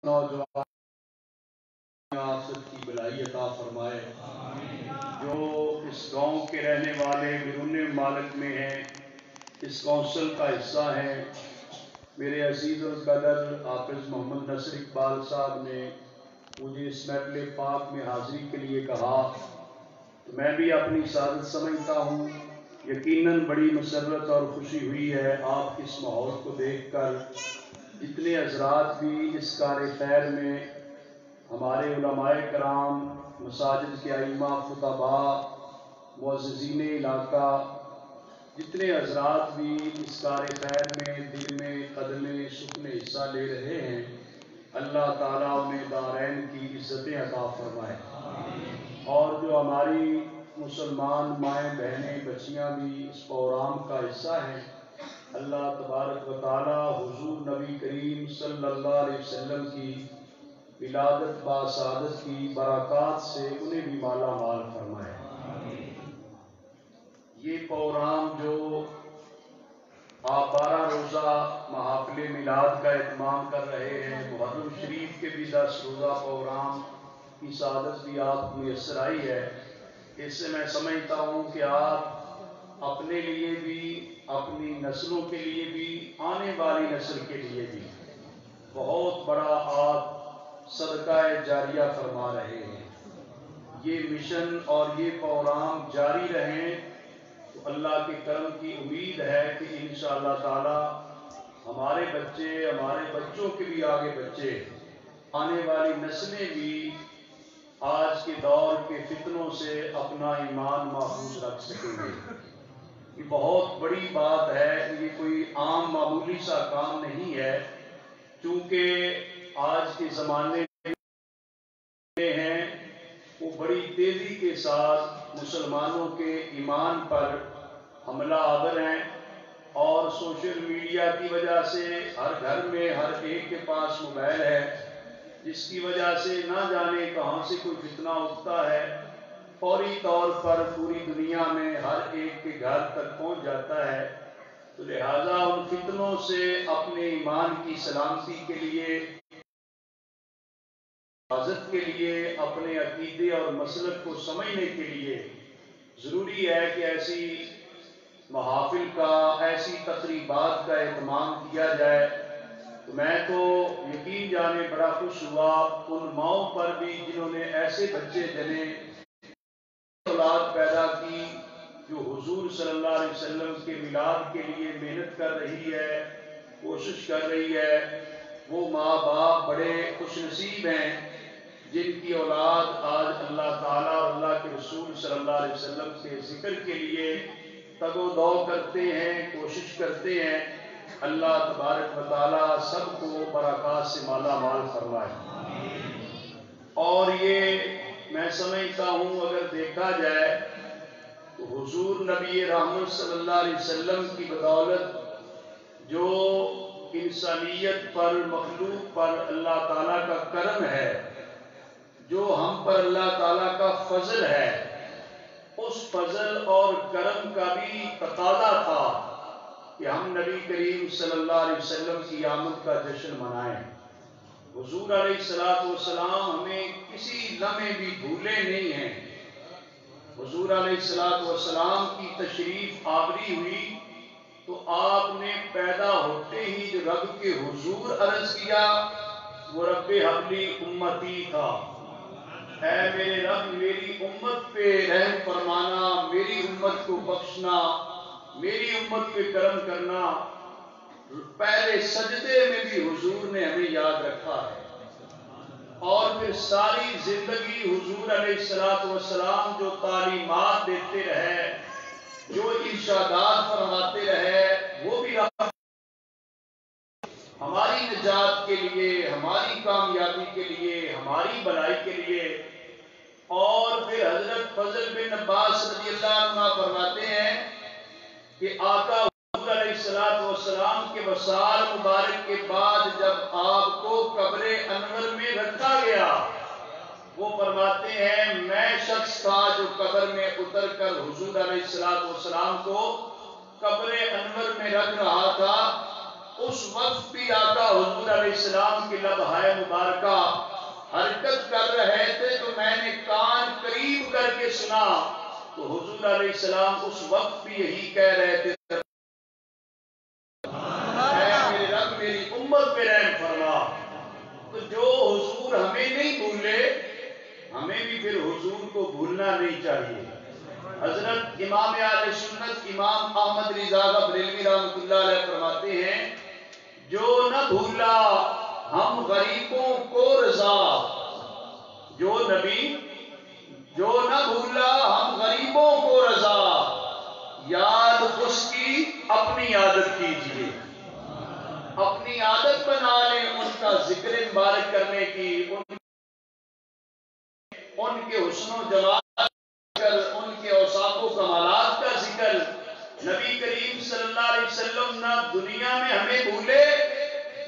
نوجوان آخرت کی بلائی عطا فرمائے۔ جو اس گاؤں کے رہنے والے بیرون ممالک میں ہیں، اس کونسل کا حصہ ہیں، میرے عزیز القدر حافظ محمد نصر اقبال صاحب نے مجھے اس محفل پاک میں حاضری کے لیے کہا تو میں بھی اپنی سعادت سمجھتا ہوں۔ یقیناً بڑی مسرت اور خوشی ہوئی ہے آپ کے اس ماحول کو دیکھ کر۔ جتنے حضرات بھی اس کار خیر میں، ہمارے علماء کرام، مساجد کے ائمہ خطباء، معززین علاقہ، جتنے حضرات بھی اس کار خیر میں دل میں قدم سکن حصہ لے رہے ہیں، اللہ تعالیٰ انہیں دارین کی عزتیں عطا فرمائے۔ اور جو ہماری مسلمان مائیں بہنیں بچیاں بھی اس پروگرام کا حصہ ہیں، اللہ تبارک و تعالیٰ حضور نبی کریم صلی اللہ علیہ وسلم کی ولادت باسعادت کی برکات سے انہیں بھی مالا مال فرمائے۔ یہ پروگرام جو آپ 12 روزہ محافل میلاد کا اہتمام کر رہے ہیں، محرم شریف کے بھی 10 روزہ پروگرام کی سعادت بھی آپ کو میسر آئی ہے۔ اس سے میں سمجھتا ہوں کہ آپ اپنے لیے بھی، اپنی نسلوں کے لیے بھی، آنے والی نسل کے لیے بھی بہت بڑا آپ صدقہ جاریہ فرما رہے ہیں۔ یہ مشن اور یہ پروگرام جاری رہیں تو اللہ کے کرم کی امید ہے کہ انشاءاللہ تعالی ہمارے بچے، ہمارے بچوں کے بھی آگے بچے، آنے والی نسلیں بھی آج کے دور کے فتنوں سے اپنا ایمان محفوظ رکھ سکیں گے۔ یہ بہت بڑی بات ہے، یہ کوئی عام معمولی سا کام نہیں ہے، چونکہ آج کے زمانے میں ہیں وہ بڑی تیزی کے ساتھ مسلمانوں کے ایمان پر حملہ آور ہیں، اور سوشل میڈیا کی وجہ سے ہر گھر میں ہر ایک کے پاس موبائل ہے، جس کی وجہ سے نہ جانے کہاں سے کوئی فتنہ اٹھتا ہے، فوری طور پر پوری دنیا میں ہر ایک کے گھر تک پہنچ جاتا ہے۔ تو لہٰذا ان فتنوں سے اپنے ایمان کی سلامتی کے لیے، حفاظت کے لیے، اپنے عقیدے اور مسلک کو سمجھنے کے لیے ضروری ہے کہ ایسی محافل کا، ایسی تقریبات کا اہتمام کیا جائے۔ تو میں تو یقین جانے بڑا خوش ہوا ان ماؤں پر بھی جنہوں نے ایسے بچے جنے، اولاد پیدا کی جو حضور صلی اللہ علیہ وسلم کے میلاد کے لیے محنت کر رہی ہے، کوشش کر رہی ہے۔ وہ ماں باپ بڑے خوش نصیب ہیں جن کی اولاد آج اللہ تعالیٰ اور اللہ کے رسول صلی اللہ علیہ وسلم کے ذکر کے لیے تگ و دو کرتے ہیں، کوشش کرتے ہیں۔ اللہ تبارک و تعالیٰ سب کو برکات سے مالا مال فرمائے۔ اور یہ میں سمجھتا ہوں اگر دیکھا جائے تو حضور نبی رحمت صلی اللہ علیہ وسلم کی بدولت جو انسانیت پر، مخلوق پر اللہ تعالیٰ کا کرم ہے، جو ہم پر اللہ تعالیٰ کا فضل ہے، اس فضل اور کرم کا بھی تقاضا تھا کہ ہم نبی کریم صلی اللہ علیہ وسلم کی آمد کا جشن منائیں۔ حضور علیہ السلام ہمیں کسی لمحے بھی بھولے نہیں ہیں۔ حضور علیہ السلام کی تشریف آوری ہوئی تو آپ نے پیدا ہوتے ہی جو رب کے حضور عرض کیا وہ رب حبلی امتی تھا۔ اے میرے رب میری امت پہ رحم فرمانا، میری امت کو بخشنا، میری امت پہ کرم کرنا۔ پہلے سجدے میں بھی حضور نے ہمیں یاد رکھا ہے، اور پھر ساری زندگی حضور علیہ السلام جو تعلیمات دیتے رہے، جو ارشادات فرماتے رہے، وہ بھی ہماری نجات کے لیے، ہماری کامیابی کے لیے، ہماری بھلائی کے لیے۔ اور پھر حضرت فضل بن عباس رضی اللہ عنہ فرماتے ہیں کہ آقا حضور علیہ السلام کے وصال مبارک کے بعد جب آپ کو قبر انور میں رکھا گیا، وہ فرماتے ہیں میں شخص تھا جو قبر میں اتر کر حضور علیہ السلام کو قبر انور میں رکھ رہا تھا، اس وقت بھی آقا حضور علیہ السلام کی لبہائے مبارکہ حرکت کر رہے تھے تو میں نے کان قریب کر کے سنا تو حضور علیہ السلام اس وقت بھی یہی کہہ رہے تھے، اے میرے رب میری امت پہ رحم فرما۔ تو جو حضور ہمیں نہیں بھولے ہمیں بھی پھر حضور کو بھولنا نہیں چاہیے۔ حضرت امام اہل سنت امام احمد رضا بریلوی رحمۃ اللہ علیہ فرماتے ہیں، جو نہ بھولا ہم غریبوں کو رضا، جو نہ بھولا ہم غریبوں کو رضا، یاد اس کی اپنی عادت کیجیے، اپنی عادت بنا لیں ان کا ذکر مبارک کرنے کی، ان کے حسن و جمال کا ذکر، ان کے اوصاف و کمالات کا ذکر۔ نبی کریم صلی اللہ علیہ وسلم نہ دنیا میں ہمیں بھولے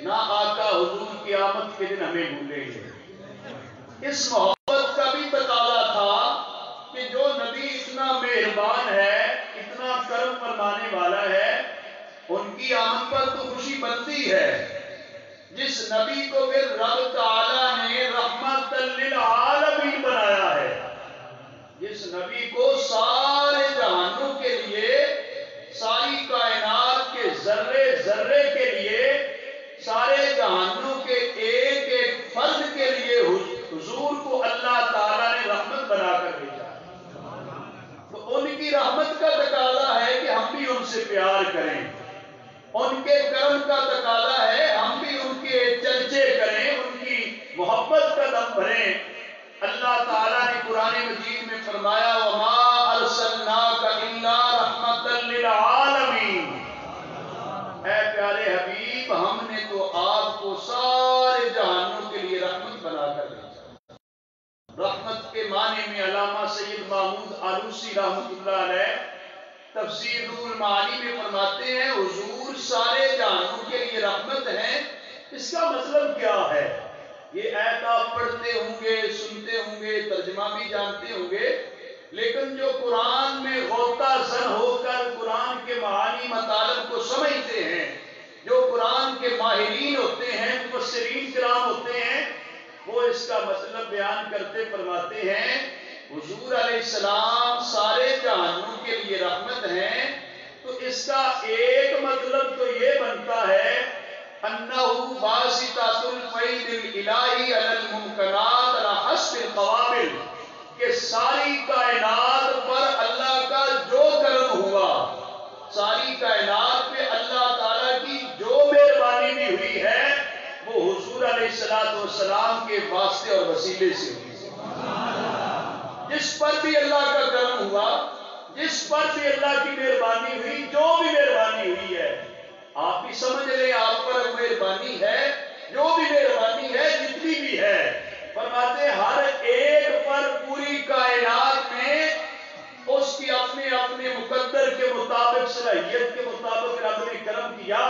نہ آقا حضور کی آمد کے دن ہمیں بھولیں گے۔ اس محبت کا بھی تقاضا تھا کہ جو نبی اتنا مہربان ہے، اتنا کرم فرمانے والا ہے، ان کی آمد پر تو خوشی بنتی ہے۔ جس نبی کو پھر رب تعالیٰ نے رحمت للعالمین بنایا ہے، جس نبی کو سارے جہانوں کے لیے، ساری کائنات کے ذرے ذرے کے لیے، سارے جہانوں کے ایک ایک فرد کے لیے حضور کو اللہ تعالیٰ نے رحمت بنا کر بھیجا، تو ان کی رحمت کا تقاضا ہے کہ ہم بھی ان سے پیار کریں، ان کے کرم کا تقاضا ہے ہم بھی ان کے چرچے کریں، ان کی محبت کا دم بھریں۔ اللہ تعالیٰ نے قرآن مجید میں فرمایا، وَمَا أَرْسَلْنَاكَ إِلَّا رَحْمَةً لِّلْعَالَمِينَ، اے پیارے حبیب ہم نے تو آپ کو سارے جہانوں کے لیے رحمت بنا کر بھیجا۔ رحمت کے معنی میں علامہ سید محمود آلوسی رحمۃ اللہ علیہ تفسیر روح المعانی میں فرماتے ہیں، حضور سارے جہانوں کے لیے رحمت ہیں۔ اس کا مطلب کیا ہے؟ یہ آیت آپ پڑھتے ہوں گے، سنتے ہوں گے، ترجمہ بھی جانتے ہوں گے، لیکن جو قرآن میں غوطہ زن ہو کر قرآن کے معانی مطالب کو سمجھتے ہیں، جو قرآن کے ماہرین ہوتے ہیں، مفسرین کرام ہوتے ہیں، وہ اس کا مطلب بیان کرتے فرماتے ہیں، حضور علیہ السلام سارے جہانوں کے لیے رحمت ہیں، تو اس کا ایک مطلب تو یہ بنتا ہے انہو باسطۃ الفیض الالہی علی الممکنات علی حسب القوابل، کہ ساری کائنات پر اللہ کا جو کرم ہوا، ساری کائنات پہ اللہ تعالیٰ کی جو مہربانی بھی ہوئی ہے، وہ حضور علیہ السلام کے واسطے اور وسیلے سے ہوئی۔ جس پر بھی اللہ کا کرم ہوا، جس پر بھی اللہ کی مہربانی ہوئی، جو بھی مہربانی ہوئی ہے، آپ بھی سمجھ لیں آپ پر مہربانی ہے، جو بھی مہربانی ہے، جتنی بھی ہے، فرماتے ہر ایک پر پوری کائنات میں اس کی اپنے اپنے مقدر کے مطابق، صلاحیت کے مطابق رب نے کرم کیا،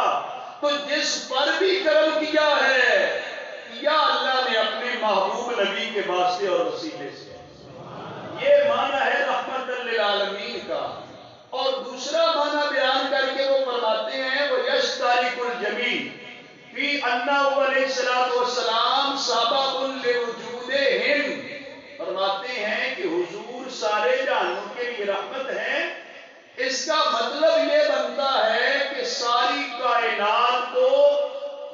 تو جس پر بھی کرم کیا ہے، کیا اللہ نے اپنے محبوب نبی کے واسطے اور وسیلے سے۔ یہ معنی ہے رحمت للعالمین کا۔ اور دوسرا معنی بیان کر کے وہ فرماتے ہیں، وہ یشترک الجمیع فی انہ علیہ السلام سبب لوجودہم، فرماتے ہیں کہ حضور سارے جہانوں کے لیے رحمت ہے۔ اس کا مطلب یہ بنتا ہے کہ ساری کائنات کو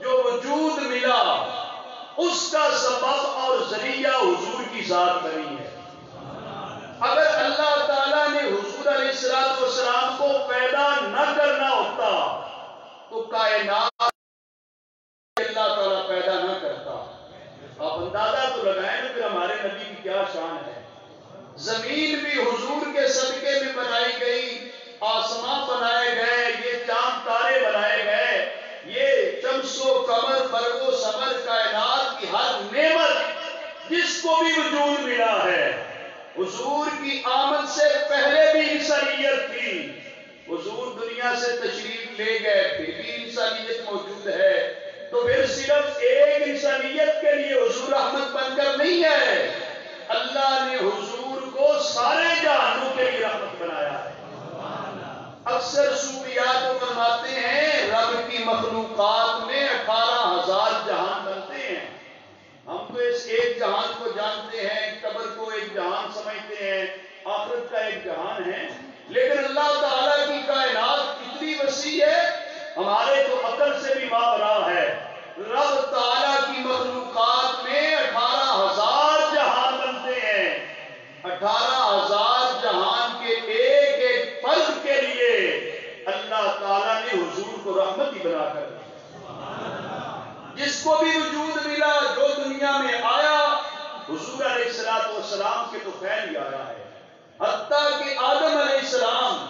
جو وجود ملا اس کا سبب اور ذریعہ حضور کی ذات بنی ہے۔ اگر اللہ تعالیٰ نے حضور علیہ السلام کو پیدا نہ کرنا ہوتا تو کائنات اللہ تعالیٰ پیدا نہ کرتا۔ آپ اندازہ تو لگائیں کہ ہمارے نبی کی کیا شان ہے۔ زمین بھی حضور کے صدقے میں بنائی گئی، آسمان بنائے گئے، یہ چاند تارے بنائے گئے، یہ شمس و قمر برق و سمر کائنات کی ہر نعمت جس کو بھی وجود ملا ہے، حضور کی آمد سے پہلے بھی انسانیت تھی۔ حضور دنیا سے تشریف لے گئے پھر بھی انسانیت موجود ہے، تو پھر صرف ایک انسانیت کے لیے حضور رحمت بن کر نہیں ہے، اللہ نے حضور کو سارے جہانوں کے لیے رحمت بنایا ہے۔ اکثر صوفیات فرماتے ہیں رب کی مخلوقات تو اس ایک جہان کو جانتے ہیں، قبر کو ایک جہان سمجھتے ہیں، آخرت کا ایک جہان ہے، لیکن اللہ تعالیٰ کی کائنات اتنی وسیع ہے، ہمارے تو عقل سے بھی مابرا ہے۔ رب تعالیٰ کی مخلوقات میں 18,000 جہان بنتے ہیں، 18,000 جہان کے ایک ایک فرد کے لیے اللہ تعالیٰ نے حضور کو رحمت ہی بنا کر دیا۔ جس کو بھی وجود ملا، جو دنیا میں آیا، حضور علیہ السلام کے تو خیر ہی آیا ہے۔ حتیٰ کہ آدم علیہ السلام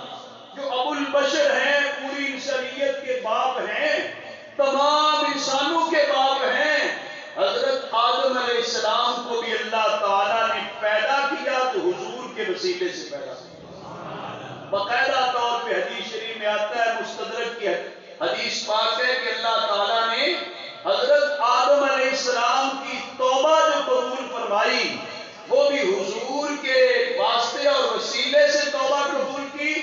جو ابو البشر ہیں، پوری انسانیت کے باپ ہیں، تمام انسانوں کے باپ ہیں، حضرت آدم علیہ السلام کو بھی اللہ تعالیٰ نے پیدا کیا تو حضور کے وسیلے سے پیدا کیا۔ باقاعدہ طور پہ حدیث شریف میں آتا ہے، مستدرک کی حدیث پاک ہے کہ اللہ تعالیٰ نے حضرت آدم علیہ السلام کی توبہ جو قبول فرمائی، وہ بھی حضور کے واسطے اور وسیلے سے توبہ قبول کی،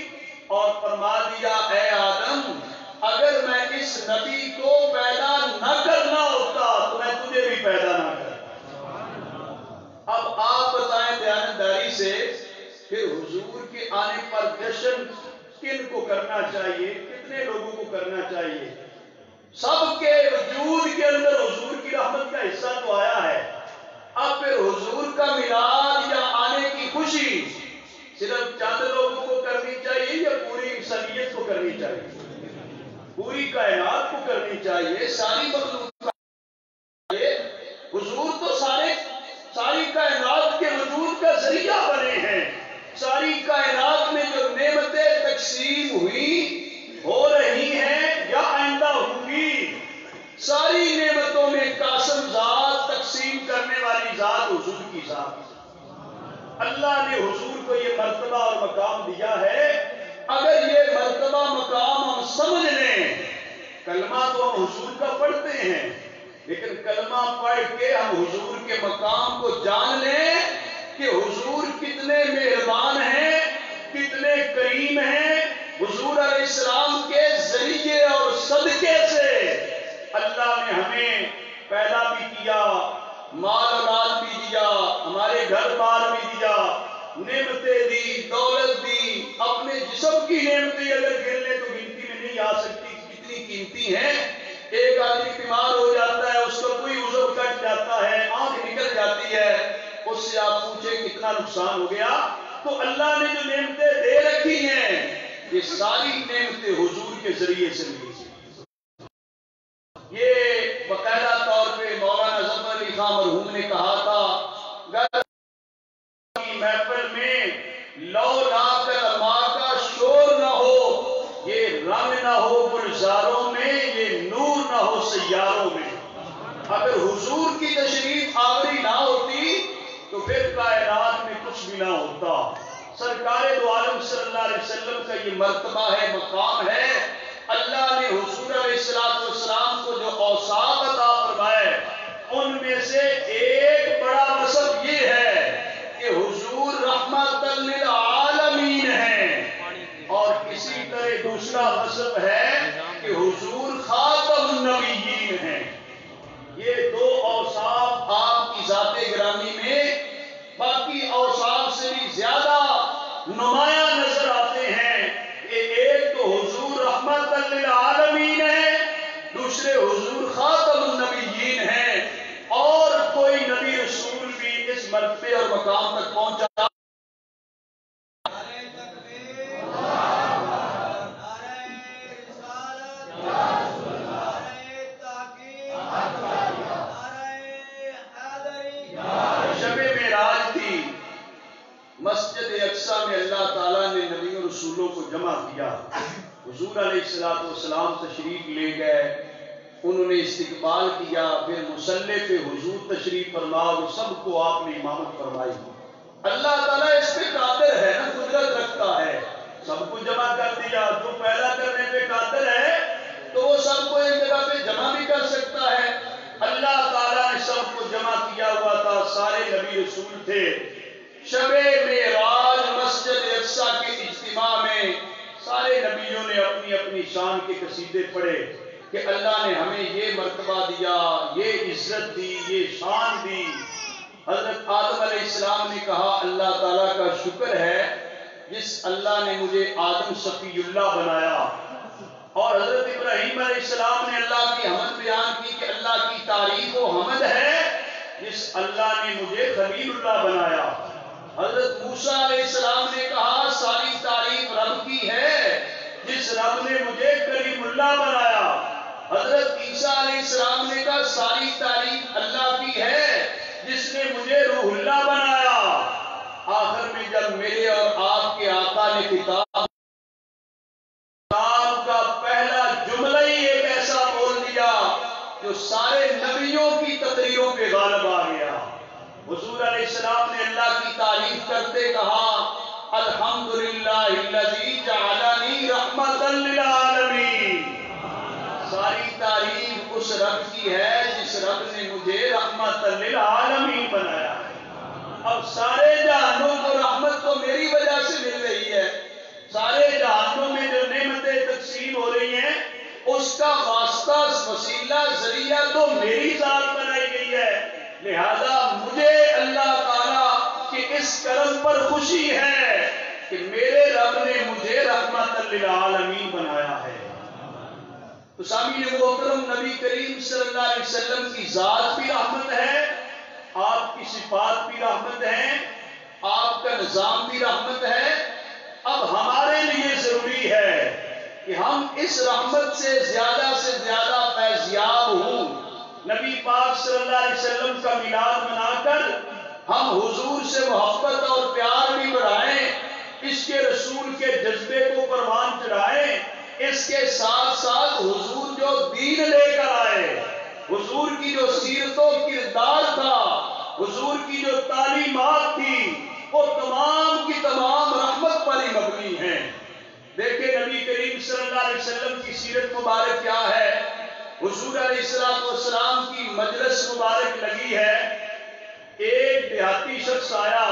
اور فرما دیا اے آدم، اگر میں اس نبی کو پیدا نہ کرنا ہوتا تو میں تجھے بھی پیدا نہ کرتا۔ اب آپ بتائیں دیانتداری سے، پھر حضور کے آنے پر جشن کن کو کرنا چاہیے، کتنے لوگوں کو کرنا چاہیے؟ سب کے وجود کے اندر حضور کی رحمت کا حصہ تو آیا ہے۔ اب پھر حضور کا میلاد یا آنے کی خوشی صرف چند لوگوں کو کرنی چاہیے یا پوری انسانیت کو کرنی چاہیے؟ پوری کائنات کو کرنی چاہیے، ساری مخلوق چاہیے۔ حضور تو ساری کائنات کے وجود کا ذریعہ بنے ہیں۔ ساری کائنات میں جو نعمتیں تقسیم ہوئی، ہو رہی ہیں یا آئندہ ہوں گی، ساری نعمتوں میں قاسم ذات، تقسیم کرنے والی ذات حضور کی ذات۔ اللہ نے حضور کو یہ مرتبہ اور مقام دیا ہے۔ اگر یہ مرتبہ مقام ہم سمجھ لیں، کلمہ تو ہم حضور کا پڑھتے ہیں، لیکن کلمہ پڑھ کے ہم حضور کے مقام کو جان لیں کہ حضور کتنے مہربان ہیں، کتنے کریم ہیں۔ حضور علیہ السلام کے ذریعے اور صدقے سے اللہ نے ہمیں پیدا بھی کیا، مال اولاد بھی دیا، ہمارے گھر بار بھی دیا، نعمتیں دی، دولت دی، اپنے جسم کی نعمتیں اگر گر لیں تو گنتی میں نہیں آ سکتی، کتنی قیمتی ہیں۔ ایک آدمی بیمار ہو جاتا ہے، اس کا کوئی عضو کٹ جاتا ہے، آنکھ نکل جاتی ہے، اس سے آپ پوچھیں کتنا نقصان ہو گیا۔ تو اللہ نے جو نعمتیں دے رکھی ہیں، یہ ساری نعمتیں حضور کے ذریعے سے ملی۔ یہ باقاعدہ طور پہ مولانا ظفر علی خان مرحوم نے کہا تھا، محفل میں لو لا کر ماں کا شور نہ ہو، یہ رنگ نہ ہو گلزاروں میں، یہ نور نہ ہو سیاروں میں۔ اگر حضور کی تشریف آوری نہ ہوتی تو پھر کائنات میں کچھ بھی نہ ہوتا۔ سرکار دو عالم صلی اللہ علیہ وسلم کا یہ مرتبہ ہے، مقام ہے۔ اللہ نے حضور علیہ السلام کو جو اوصاف عطا فرمائے، ان میں سے ایک بڑا وصف یہ ہے کہ حضور رحمت للعالمین ہیں، اور اسی طرح دوسرا وصف ہے کہ حضور خاتم النبیین ہیں۔ یہ دو اوصاف آپ کی ذات گرامی میں باقی اوصاف سے بھی زیادہ نمایاں نظر آتے ہیں کہ ایک تو حضور رحمت للعالمین ہے، دوسرے حضور خاتم النبیین ہیں، اور کوئی نبی رسول بھی اس مرتبے اور مقام تک پہنچا۔ مسجد اقصیٰ میں اللہ تعالیٰ نے نبی و رسولوں کو جمع کیا۔ حضور علیہ السلام تشریف لے گئے، انہوں نے استقبال کیا، پھر مصلی پہ حضور تشریف فرما اور سب کو آپ نے امامت فرمائی۔ اللہ تعالیٰ اس پہ قادر ہے نا، قدرت رکھتا ہے، سب کو جمع کر دیا۔ جو پیدا کرنے پہ قادر ہے تو وہ سب کو ایک جگہ پہ جمع بھی کر سکتا ہے۔ اللہ تعالیٰ نے سب کو جمع کیا ہوا تھا، سارے نبی رسول تھے۔ شب معراج مسجد اقصیٰ کے اجتماع میں سارے نبیوں نے اپنی اپنی شان کے قصیدے پڑھے کہ اللہ نے ہمیں یہ مرتبہ دیا، یہ عزت دی، یہ شان دی، کہا اللہ تعالیٰ کا شکر ہے جس اللہ نے مجھے آدم صفی اللہ بنایا، اور حضرت ابراہیم علیہ السلام نے اللہ کی حمد بیان کی کہ اللہ کی تعریف و حمد ہے جس اللہ نے مجھے خلیل اللہ بنایا۔ حضرت موسیٰ علیہ السلام نے کہا ساری تعریف رب کی ہے جس رب نے مجھے کلیم اللہ بنایا۔ حضرت عیسیٰ علیہ السلام نے کہا ساری تعریف اللہ کی ہے جس نے مجھے روح اللہ بنایا۔ آخر میں جب میرے اور آپ کے آقا نے کتاب کا پہلا جملہ ہی ایک ایسا بول دیا جو سارے نبیوں کی تقریروں پہ غالب آ گیا۔ حضور علیہ السلام نے اللہ کی تعریف کرتے کہا الحمدللہ الذی جعلنی رحمۃ للعالمین۔ ساری تعریف اس رب کی ہے جس رب نے مجھے رحمت للعالمین بنایا ہے۔ اب سارے جہانوں کو رحمت تو میری وجہ سے مل رہی ہے، سارے جہانوں میں جو نعمتیں تقسیم ہو رہی ہیں اس کا واسطہ وسیلہ ذریعہ تو میری ذات بنائی گئی ہے، لہذا مجھے اللہ تعالیٰ کے اس کرم پر خوشی ہے کہ میرے رب نے مجھے رحمت للعالمین بنایا ہے۔ تو سامعین محترم، نبی کریم صلی اللہ علیہ وسلم کی ذات بھی رحمت ہے، آپ کی صفات بھی رحمت ہیں، آپ کا نظام بھی رحمت ہے۔ اب ہمارے لیے ضروری ہے کہ ہم اس رحمت سے زیادہ فیضیاب ہوں۔ نبی پاک صلی اللہ علیہ وسلم کا میلاد منا کر ہم حضور سے محبت اور پیار بھی بڑھائیں، اس کے رسول کے جذبے کو پروان چڑھائیں، اس کے ساتھ ساتھ حضور جو دین لے کر آئے، حضور کی جو سیرت و کردار تھا، حضور کی جو تعلیمات تھی، وہ تمام کی تمام رحمت پر ہی مبنی ہیں۔ دیکھیں نبی کریم صلی اللہ علیہ وسلم کی سیرت مبارک کیا ہے۔ حضور علیہ السلام کی مجلس مبارک لگی ہے، ایک دیہاتی شخص آیا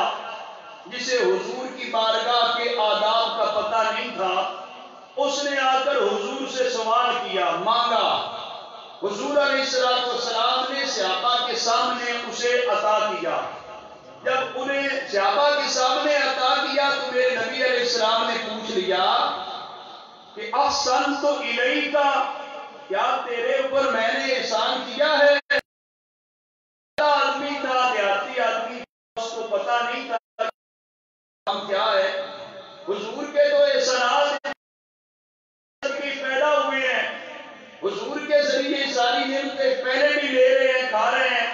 جسے حضور کی بارگاہ کے آداب کا پتہ نہیں تھا، اس نے آ کر حضور سے سوال کیا، مانگا۔ حضور علیہ السلام نے صحابہ کے سامنے اسے عطا کیا۔ جب انہیں صحابہ کے سامنے عطا کیا تو میرے نبی علیہ السلام نے پوچھ لیا کہ احسنت الیک، کیا تیرے اوپر میں نے احسان کیا ہے؟ آدمی تھا، دیہاتی آدمی تھا، اس کو پتا نہیں تھا کیا ہے۔ حضور کے تو احسانات پیدا ہوئے ہیں، حضور کے ذریعے ساری نعمتیں پہلے بھی لے رہے ہیں، کھا رہے ہیں۔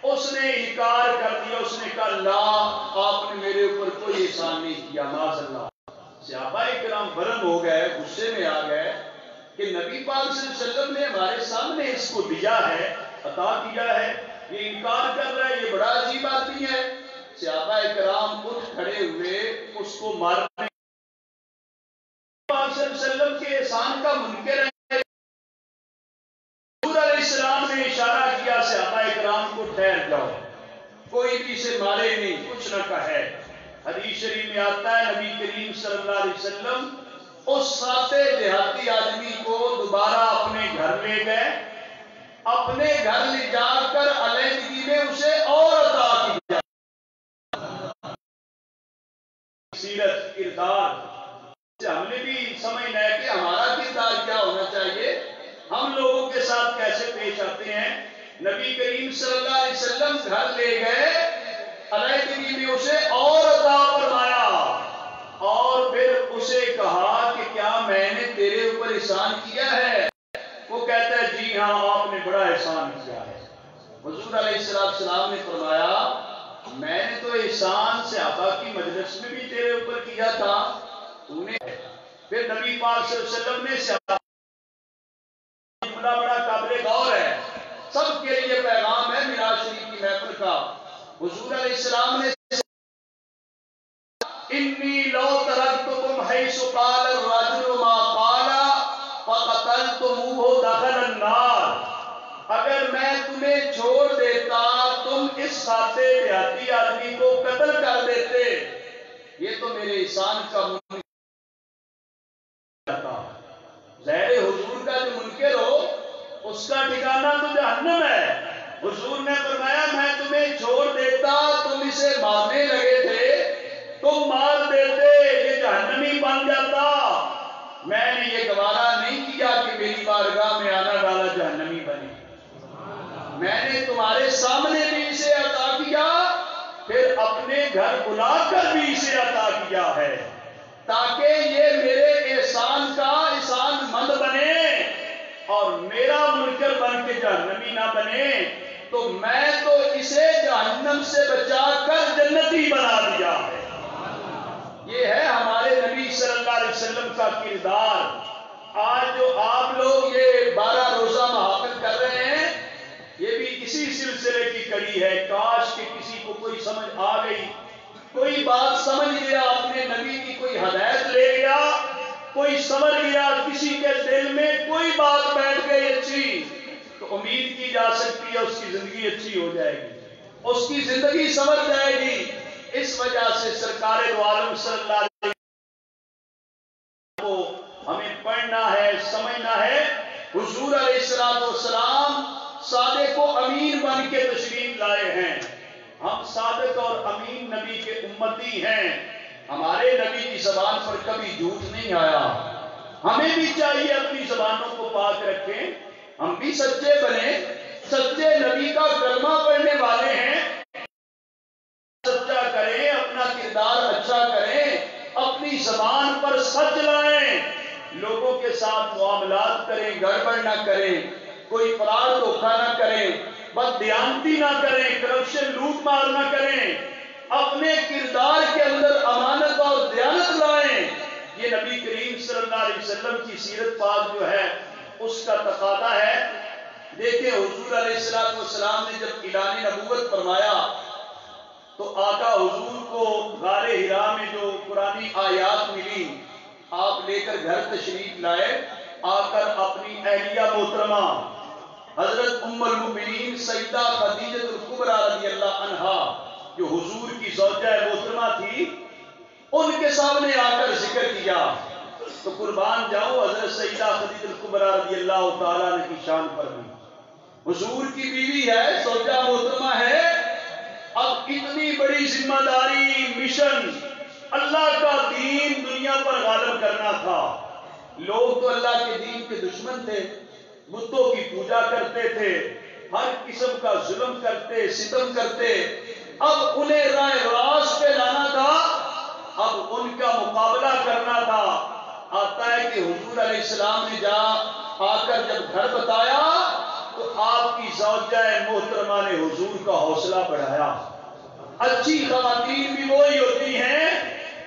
اس نے انکار کر دیا، اس نے کہا لا، آپ نے میرے اوپر کوئی احسان نہیں کیا، معاذ اللہ۔ صحابہ کرام برہم ہو گئے، غصے میں آ گئے کہ نبی پاک صلی اللہ علیہ وسلم نے ہمارے سامنے اس کو دیا ہے، عطا کیا ہے، یہ انکار کر رہا ہے، یہ بڑا عجیب آدمی ہے۔ صحابہ کرام اٹھ کھڑے ہوئے، اس کو مارنے، پاک صلی اللہ علیہ وسلم کے احسان کا منکر ہے۔ حضور علیہ السلام نے اشارہ کیا صحابہ کرام کو، ٹھہر جاؤ، کوئی بھی اسے مارے نہیں، کچھ نہ کہے۔ حدیث شریف میں آتا ہے نبی کریم صلی اللہ علیہ وسلم اس ساتے دیہاتی آدمی کو دوبارہ اپنے گھر لے گئے، اپنے گھر لے جا کر علیحدگی میں اسے اور عطا کیا۔ سیرت، کردار سے ہم نے بھی سمجھنا ہے کہ ہمارا کردار کیا ہونا چاہیے، ہم لوگوں کے ساتھ کیسے پیش آتے ہیں۔ نبی کریم صلی اللہ علیہ وسلم گھر لے گئے، علیحدگی میں اسے اور عطا فرمایا، اور پھر اسے کہا کہ کیا میں نے تیرے اوپر احسان کیا ہے؟ وہ کہتا ہے جی ہاں، آپ نے بڑا احسان کیا ہے۔ حضور علیہ السلام نے فرمایا میں نے تو احسان صحابہ کی مجلس میں بھی تیرے اوپر کیا تھا، تو نے۔ پھر نبی پاک صلی اللہ علیہ وسلم نے صحابہ، بڑا قابل غور ہے، سب کے لیے پیغام ہے میراث شریف کی محفل کا۔ حضور علیہ السلام نے انی لو ترکتکم حیث قال الرجل ما قال فقتلتموہ دخل النار، اگر میں تمہیں چھوڑ دیتا تم اس ساتے دیہاتی آدمی کو قتل کر دیتے، یہ تو میرے احسان کا منکر تھا۔ ظاہر حضور کا جو منکر ہو اس کا ٹھکانہ تو جہنم ہے۔ حضور نے فرمایا میں تمہیں چھوڑ دیتا، تم اسے مارنے لگے ہمارے سامنے بھی اسے عطا کیا، پھر اپنے گھر بلا کر بھی اسے عطا کیا ہے، تاکہ یہ میرے احسان کا احسان مند بنے اور میرا منکر بن کے جہنمی نہ بنے، تو میں تو اسے جہنم سے بچا کر جنتی بنا دیا ہے۔ یہ ہے ہمارے نبی صلی اللہ علیہ وسلم کا کردار۔ آج جو آپ لوگ یہ 12 روزہ محافل کر رہے ہیں، یہ بھی اسی سلسلے کی کڑی ہے۔ کاش کہ کسی کو کوئی سمجھ آ گئی، کوئی بات سمجھ گیا، اپنے نبی کی کوئی ہدایت لے گیا، کوئی سمجھ گیا، کسی کے دل میں کوئی بات بیٹھ گئی اچھی، تو امید کی جا سکتی ہے اس کی زندگی اچھی ہو جائے گی، اس کی زندگی سمجھ جائے گی۔ اس وجہ سے سرکار دو عالم صلی اللہ علیہ وسلم کو ہمیں پڑھنا ہے، سمجھنا ہے۔ حضور علیہ السلام صادق و امین بن کے تشریف لائے ہیں۔ ہم صادق اور امین نبی کے امتی ہیں، ہمارے نبی کی زبان پر کبھی جھوٹ نہیں آیا۔ ہمیں بھی چاہیے اپنی زبانوں کو پاک رکھیں، ہم بھی سچے بنیں، سچے نبی کا کلمہ پڑھنے والے ہیں، سچا کریں، اپنا کردار اچھا کریں، اپنی زبان پر سچ لائیں، لوگوں کے ساتھ معاملات کریں، گڑبڑ نہ کریں، کوئی فراڈ دھوکہ نہ کریں، بددیانتی نہ کریں، کرپشن لوٹ مار نہ کریں، اپنے کردار کے اندر امانت اور دیانت لائیں۔ یہ نبی کریم صلی اللہ علیہ وسلم کی سیرت پاک جو ہے اس کا تقاضا ہے۔ دیکھیں حضور علیہ السلام نے جب اعلان نبوت فرمایا تو آقا حضور کو غار حرا میں جو قرآنی آیات ملی آپ لے کر گھر تشریف لائے، آ کر اپنی اہلیہ محترمہ حضرت ام المؤمنین سیدہ خدیجہ الکبریٰ رضی اللہ عنہا جو حضور کی زوجہ محترمہ تھی، ان کے سامنے آ کر ذکر کیا تو قربان جاؤں حضرت سیدہ خدیجہ الکبریٰ رضی اللہ تعالیٰ نے کی شان پر بھی، حضور کی بیوی ہے، زوجہ محترمہ ہے، اب اتنی بڑی ذمہ داری، مشن، اللہ کا دین دنیا پر غالب کرنا تھا۔ لوگ تو اللہ کے دین کے دشمن تھے، بتوں کی پوجا کرتے تھے، ہر قسم کا ظلم کرتے، ستم کرتے، اب انہیں راہ راست پہ لانا تھا، اب ان کا مقابلہ کرنا تھا۔ آتا ہے کہ حضور علیہ السلام نے آ کر جب گھر بتایا تو آپ کی زوجہ محترمہ نے حضور کا حوصلہ بڑھایا۔ اچھی خواتین بھی وہی ہوتی ہیں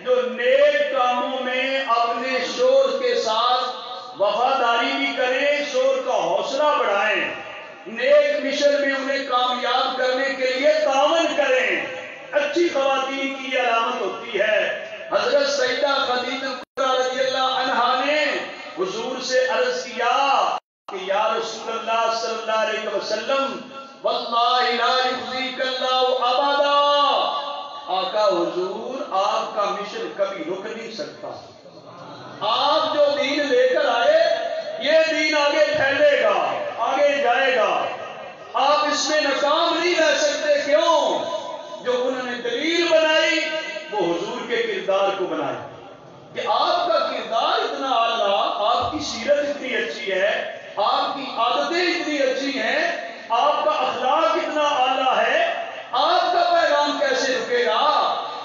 جو نیک کاموں میں اپنے شوہر کے ساتھ وفاداری بھی کریں، شوہر کا حوصلہ بڑھائیں، نیک مشن میں انہیں کامیاب کرنے کے لیے تعاون کریں۔ اچھی خواتین کی یہ علامت ہوتی ہے۔ حضرت سیدہ خدیجہ رضی اللہ عنہا نے حضور سے عرض کیا کہ یا رسول اللہ صلی اللہ علیہ وسلم واللہ لا یخزیک اللہ ابدا، آقا حضور آپ کا مشن کبھی رک نہیں سکتا، آپ جو دین لے کر آئے یہ دین آگے پھیلے گا، آگے جائے گا، آپ اس میں ناکام نہیں رہ سکتے۔ کیوں؟ جو انہوں نے دلیل بنائی وہ حضور کے کردار کو بنائی کہ آپ کا کردار اتنا اعلیٰ، آپ کی سیرت اتنی اچھی ہے، آپ کی عادتیں اتنی اچھی ہیں، آپ کا اخلاق اتنا اعلیٰ ہے، آپ کا پیغام کیسے رکے گا؟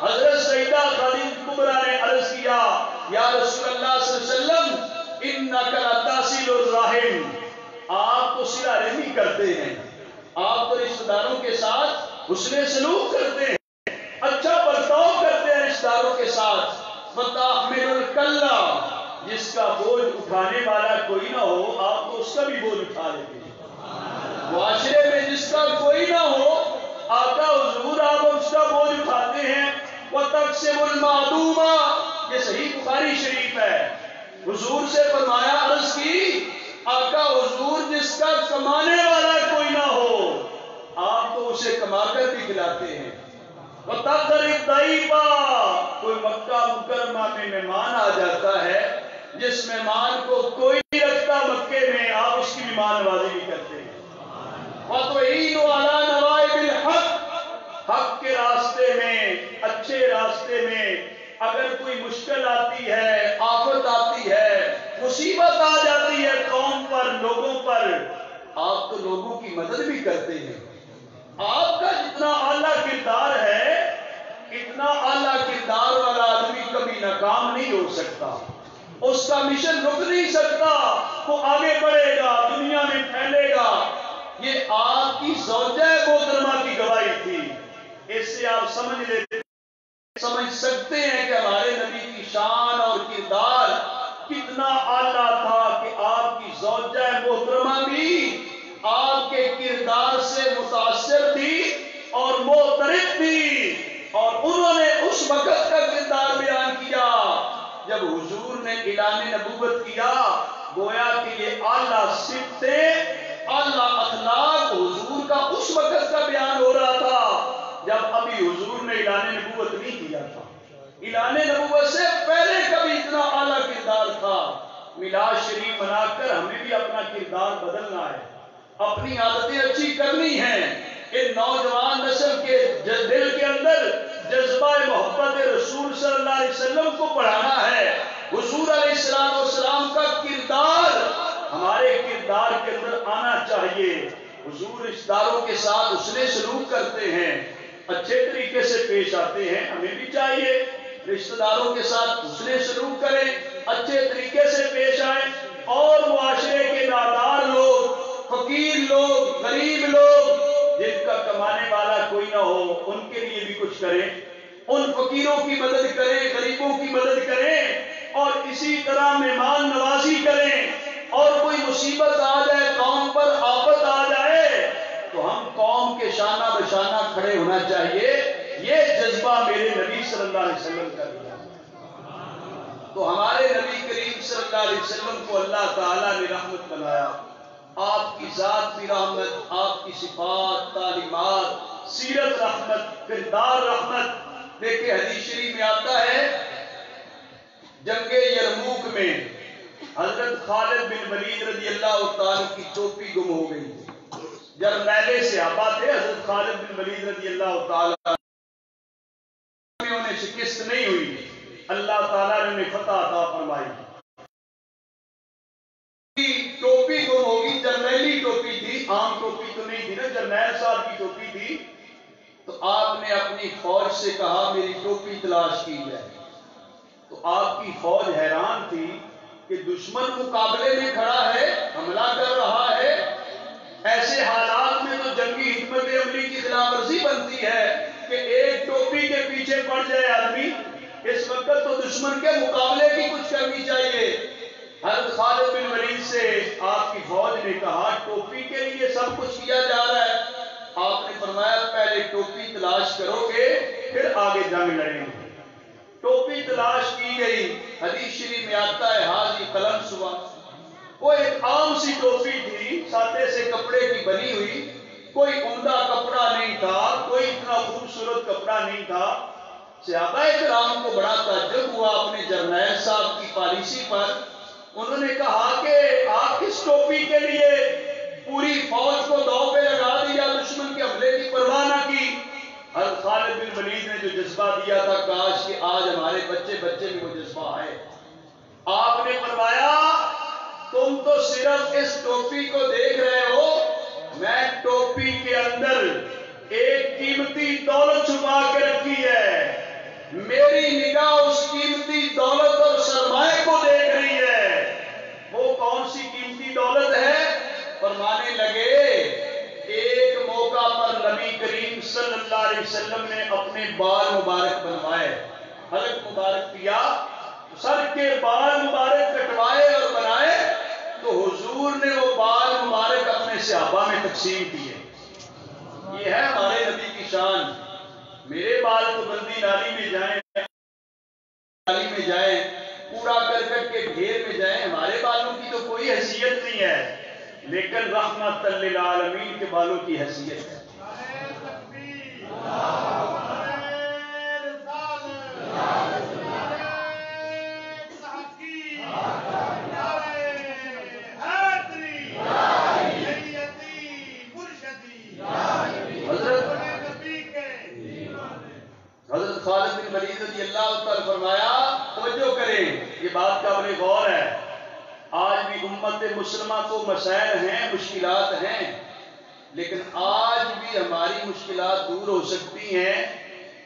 حضرت سیدہ خدیجہ کبریٰ نے عرض کیا یا رسول اللہ صلی اللہ علیہ وسلم انک لتصل الرحم، آپ تو صلہ رحمی کرتے ہیں، آپ تو رشتہ داروں کے ساتھ حسن سلوک کرتے ہیں، اچھا برتاؤ کرتے ہیں رشتہ داروں کے ساتھ۔ وتحمل الکلہ، جس کا بوجھ اٹھانے والا کوئی نہ ہو آپ تو اس کا بھی بوجھ اٹھا لیتے ہیں، معاشرے میں جس کا کوئی نہ ہو آقا حضور آپ اس کا بوجھ اٹھاتے ہیں۔ وتکسب المعدوم، یہ صحیح بخاری شریف ہے، حضور سے فرمایا عرض کی آقا حضور جس کا کمانے والا کوئی نہ ہو آپ تو اسے کما کر بھی کھلاتے ہیں۔ وتقری الضیف، کوئی مکہ مکرمہ میں مہمان آ جاتا ہے، جس مہمان کو کوئی نہیں رکھتا مکے میں آپ اس کی مہمان نوازی بھی کرتے ہیں۔ وتعین علی نوائب الحق، حق کے راستے میں، اچھے راستے میں اگر کوئی مشکل آتی ہے، آفت آتی ہے، مصیبت آ جاتی ہے قوم پر، لوگوں پر، آپ تو لوگوں کی مدد بھی کرتے ہیں، آپ کا جتنا اعلیٰ کردار ہے، اتنا اعلیٰ کردار والا آدمی کبھی ناکام نہیں ہو سکتا، اس کا مشن رک نہیں سکتا، وہ آگے بڑھے گا، دنیا میں پھیلے گا۔ یہ آپ کی زوجہ محترمہ کی گواہی تھی۔ اس سے آپ سمجھ سکتے ہیں کہ ہمارے نبی کی شان اور کردار کتنا اعلیٰ تھا کہ آپ کی زوجہ محترمہ بھی آپ کے کردار سے متاثر تھی اور معترف تھی، اور انہوں نے اس وقت کا کردار بیان کیا جب حضور نے اعلان نبوت کیا۔ گویا کہ یہ اعلیٰ صفتیں، اعلیٰ اخلاق حضور کا اس وقت کا بیان ہو رہا تھا جب ابھی حضور نے اعلان نبوت نہیں کیا تھا۔ اعلان نبوت سے پہلے کبھی اتنا اعلیٰ کردار تھا۔ میلاد شریف منا کر ہمیں بھی اپنا کردار بدلنا ہے، اپنی عادتیں اچھی کرنی ہیں، ان نوجوان نسل کے دل کے اندر جذبہ محبت رسول صلی اللہ علیہ وسلم کو بڑھانا ہے۔ حضور علیہ السلام کا کردار ہمارے کردار کے اندر آنا چاہیے۔ حضور رشتہ داروں کے ساتھ حسن سلوک کرتے ہیں، اچھے طریقے سے پیش آتے ہیں، ہمیں بھی چاہیے رشتہ داروں کے ساتھ حسن سلوک کریں، اچھے طریقے سے پیش آئیں، اور معاشرے کے نادار لوگ، فقیر لوگ، غریب لوگ جن کا کمانے والا کوئی نہ ہو، ان کے لیے بھی کچھ کریں، ان فقیروں کی مدد کریں، غریبوں کی مدد کریں، اور اسی طرح مہمان نوازی کریں۔ اور کوئی مصیبت آ جائے، قوم پر آفت آ جائے، تو ہم قوم کے شانہ بشانہ کھڑے ہونا چاہیے۔ یہ جذبہ میرے نبی صلی اللہ علیہ وسلم کا دیا۔ تو ہمارے نبی کریم صلی اللہ علیہ وسلم کو اللہ تعالیٰ نے رحمت بنایا۔ آپ کی ذات بھی رحمت، آپ کی صفات، تعلیمات، سیرت رحمت، کردار رحمت۔ دیکھیں حدیث شریف میں آتا ہے، جنگ یرموک میں حضرت خالد بن ولید رضی اللہ تعالیٰ کی ٹوپی گم ہو گئی۔ جرنیلے صحابہ تھے حضرت خالد بن ولید رضی اللہ تعالیٰ، انہیں شکست نہیں ہوئی، اللہ تعالیٰ نے انہیں فتح عطا فرمائی۔ ٹوپی گم ہوگی، جرنیلی ٹوپی تھی، عام ٹوپی تو نہیں تھی نا، جرنیل صاحب کی ٹوپی تھی۔ تو آپ نے اپنی فوج سے کہا میری ٹوپی تلاش کی جائے۔ تو آپ کی فوج حیران تھی کہ دشمن مقابلے میں کھڑا ہے، حملہ کر رہا ہے، ایسے حالات میں تو جنگی حکمت عملی کی خلاف ورزی بنتی ہے کہ ایک ٹوپی کے پیچھے پڑ جائے آدمی۔ اس وقت تو دشمن کے مقابلے کی کچھ کرنی چاہیے۔ حضرت خالد بن ولید سے آپ کی فوج نے کہا ٹوپی کے لیے سب کچھ کیا جا رہا ہے، آپ نے فرمایا پہلے ٹوپی تلاش کرو گے پھر آگے جنگ لڑیں گے۔ ٹوپی تلاش کی گئی، حدیث شریف میں آتا ہے حاضی قلم صبح، وہ ایک عام سی ٹوپی تھی، سادے سے کپڑے کی بنی ہوئی، کوئی عمدہ کپڑا نہیں تھا، کوئی اتنا خوبصورت کپڑا نہیں تھا۔ صحابہ کرام کو بڑا تعجب ہوا اپنے جرنیل صاحب کی پالیسی پر۔ انہوں نے کہا کہ آپ اس ٹوپی کے لیے پوری فوج کو داؤ پہ لگا دیا، دشمن کے حملے کی پرواہ نہ کی۔ حضرت خالد بن ولید نے جو جذبہ دیا تھا، کاش کہ آج ہمارے بچے میں وہ جذبہ آئے۔ آپ نے فرمایا تم تو صرف اس ٹوپی کو دیکھ رہے ہو، میں ٹوپی کے اندر ایک قیمتی دولت چھپا کے رکھی ہے، میری نگاہ اس قیمتی دولت اور سرمایہ کو دیکھ رہی ہے۔ وہ کون سی قیمتی دولت ہے؟ فرمانے لگے ایک موقع پر نبی کریم صلی اللہ علیہ وسلم نے اپنے بال مبارک بنوائے، حلق مبارک کیا، سر کے بال مبارک کٹوائے اور بنائے، تو حضور نے وہ بال مبارک اپنے صحابہ میں تقسیم کیے۔ یہ ہے ہمارے نبی کی شان۔ میرے بال تو بلدی نالی میں جائیں، کوڑا کرکٹ کے ڈھیر میں جائیں، ہمارے بالوں کی تو کوئی حیثیت نہیں ہے، لیکن رحمت للعالمین کے بالوں کی حیثیت ہے۔ حضرت خالد بن ولید رضی اللہ تعالیٰ فرمایا توجہ کریں، یہ بات قابل غور ہے۔ آج بھی امت مسلمہ کو مسائل ہیں، مشکلات ہیں، لیکن آج بھی ہماری مشکلات دور ہو سکتی ہیں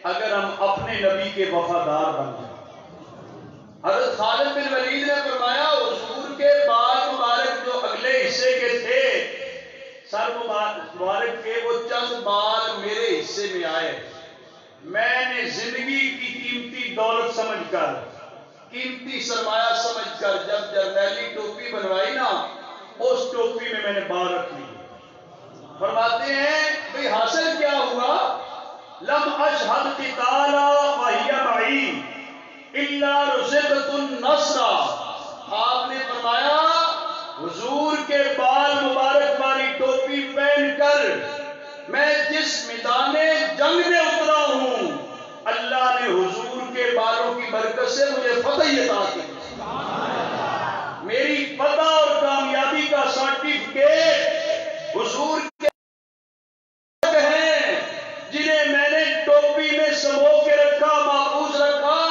اگر ہم اپنے نبی کے وفادار بن جائیں۔ حضرت خالد بن ولید نے فرمایا حضور کے بال مبارک جو اگلے حصے کے تھے، سر مبارک کے وہ چند بال میرے حصے میں آئے، میں نے زندگی کی قیمتی دولت سمجھ کر، قیمتی سرمایہ سمجھ کر جب جرنیلی ٹوپی بنوائی نا، اس ٹوپی میں نے بال رکھ لی۔ فرماتے ہیں بھئی حاصل کیا ہوا؟ لم اشہد قتالا وہی معی الا رزقت النصر۔ آپ نے فرمایا حضور کے بال مبارک والی ٹوپی پہن کر میں جس میدان جنگ میں اترا ہوں، اللہ نے حضور کے بالوں کی برکت سے مجھے فتح عطا کی۔ میری فتح اور کامیابی کا سرٹیفکیٹ حضور کے ہیں، جنہیں میں نے ٹوپی میں سمو کے رکھا، محفوظ رکھا۔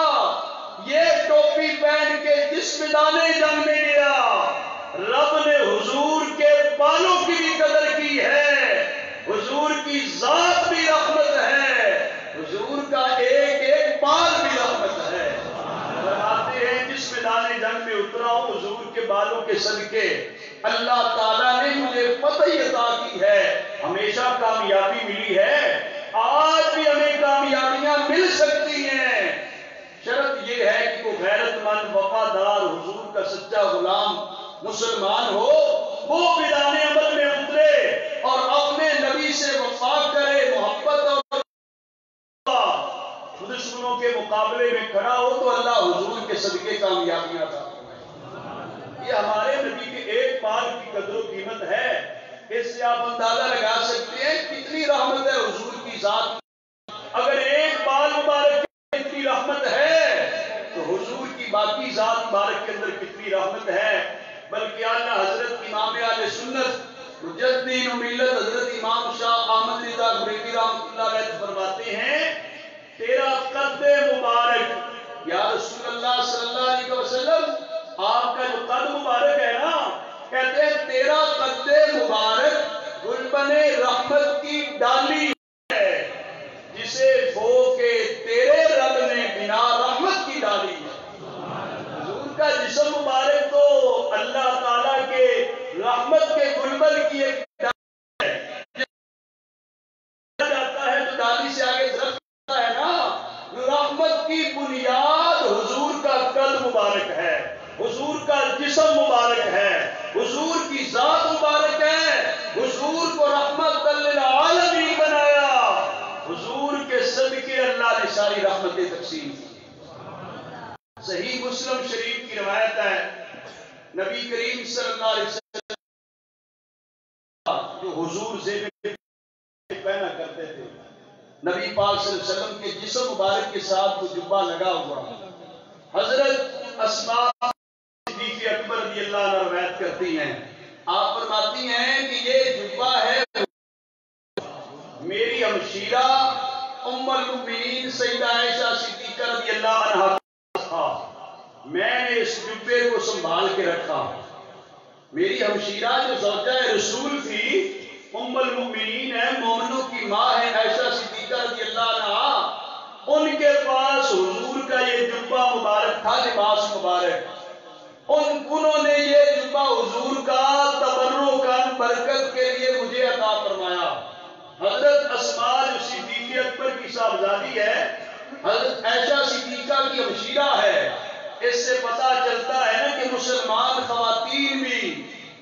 یہ ٹوپی پہن کے جس میدان جنگ میں گیا، رب نے حضور کے بالوں کی بھی قدر کی ہے، حضور کی ذات بھی رحمت ہے، حضور کا ایک ایک بال بھی رحمت ہے۔ فرماتے ہیں جس میدان جنگ میں اترا ہوں، حضور کے بالوں کے صدقے اللہ تعالیٰ نے مجھے فتح عطا کی ہے، ہمیشہ کامیابی ملی ہے، آج بھی ہمیں کامیابیاں مل سکتی ہیں۔ شرط یہ ہے کہ کوئی غیرت مند وفادار حضور کا سچا غلام مسلمان ہو، وہ میدان عمل میں اترے اور اپنے نبی سے وفا کرے، محبت اور دشمنوں کے مقابلے میں کھڑا ہو تو اللہ حضور کے صدقے کامیابیاں عطا فرمائے۔ یہ ہمارے نبی کے ایک بال کی قدر و قیمت ہے، اس سے آپ اندازہ لگا سکتے ہیں کتنی رحمت ہے حضور کی ذات۔ اگر ایک بال مبارک کی اتنی رحمت ہے تو حضور کی باقی ذات مبارک کے اندر کتنی رحمت ہے۔ بلکہ اعلیٰ حضرت امام اہل سنت مجدد ملت حضرت امام شاہ احمد رضا بریلوی رحمۃ اللہ علیہ فرماتے ہیں تیرا قد مبارک یا رسول اللہ صلی اللہ علیہ وسلم، آپ کا جو قد مبارک ہے نا، کہتے ہیں تیرا قد مبارک گلبن رحمت کی ڈالی ہے، جسے بو کے تیرے رب نے بنا رحمت کی ڈالی ہے۔ حضور کا جسم مبارک تو اللہ تعالیٰ کے رحمت کے گلبن کی ایک ڈالی ہے، جاتا ہے تو ڈالی سے آگے درخت ہے نا، رحمت کی بنیاد حضور کا قد مبارک ہے، حضور کا جسم مبارک ہے، حضور کی ذات مبارک ہے، حضور کو رحمت للعالمین بنایا، حضور کے صدقے اللہ نے ساری رحمتیں تقسیم کی۔ صحیح مسلم شریف کی روایت ہے، نبی کریم صلی اللہ علیہ وسلم جو حضور زیب پہنا کرتے تھے، نبی پاک صلی اللہ علیہ وسلم کے جسم مبارک کے ساتھ وہ جبہ لگا ہوا، حضرت اسماء صدیقہ اکبر رضی اللہ عنہ روایت کرتی ہیں، آپ فرماتی ہیں کہ یہ جبہ ہے میری ہمشیرہ ام المؤمنین سیدہ عائشہ صدیقہ رضی اللہ عنہ تھا، میں نے اس جبے کو سنبھال کے رکھا۔ میری ہمشیرہ جو زوجہ رسول تھی، ام المؤمنین ہے، مومنوں کی ماں ہے، عائشہ صدیقہ رضی اللہ عنہ، ان کے پاس حضور کا یہ جبہ مبارک تھا، لباس مبارک، انہوں نے یہ جبہ حضور کا تبرکاً برکت کے لیے مجھے عطا فرمایا۔ حضرت اسماء جو صدیقہ اکبر کی صاحبزادی ہے، حضرت عائشہ صدیقہ کی ہمشیرہ ہے، اس سے پتہ چلتا ہے نا کہ مسلمان خواتین بھی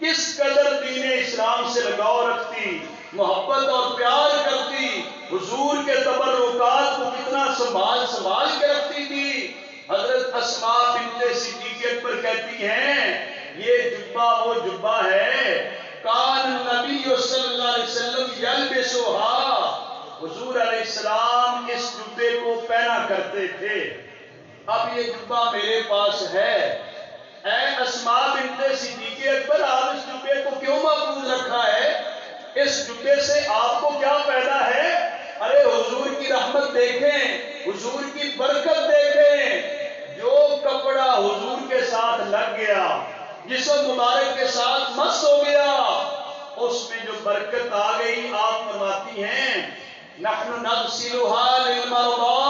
کس قدر دین اسلام سے لگاؤ رکھتی، محبت اور پیار کرتی، حضور کے تبرکات کو کتنا سنبھال کے رکھتی تھی۔ حضرت اسماء بنت صدیقہ اکبر کہتی ہیں یہ جبہ وہ جبہ ہے کان نبی صلی اللہ علیہ وسلم یلبسھا، حضور علیہ السلام اس جبے کو پہنا کرتے تھے، اب یہ جبہ میرے پاس ہے۔ اے اسماء بنت صدیقہ اکبر، آپ اس جبے کو کیوں محفوظ رکھا ہے؟ اس جبے سے آپ کو کیا پیدا ہے؟ ارے حضور کی رحمت دیکھیں، حضور کی برکت دیکھیں، جو کپڑا حضور کے ساتھ لگ گیا، جسم مبارک کے ساتھ مس ہو گیا، اس میں جو برکت آ گئی، آپ فرماتی ہیں نحن نغسلها للمرضى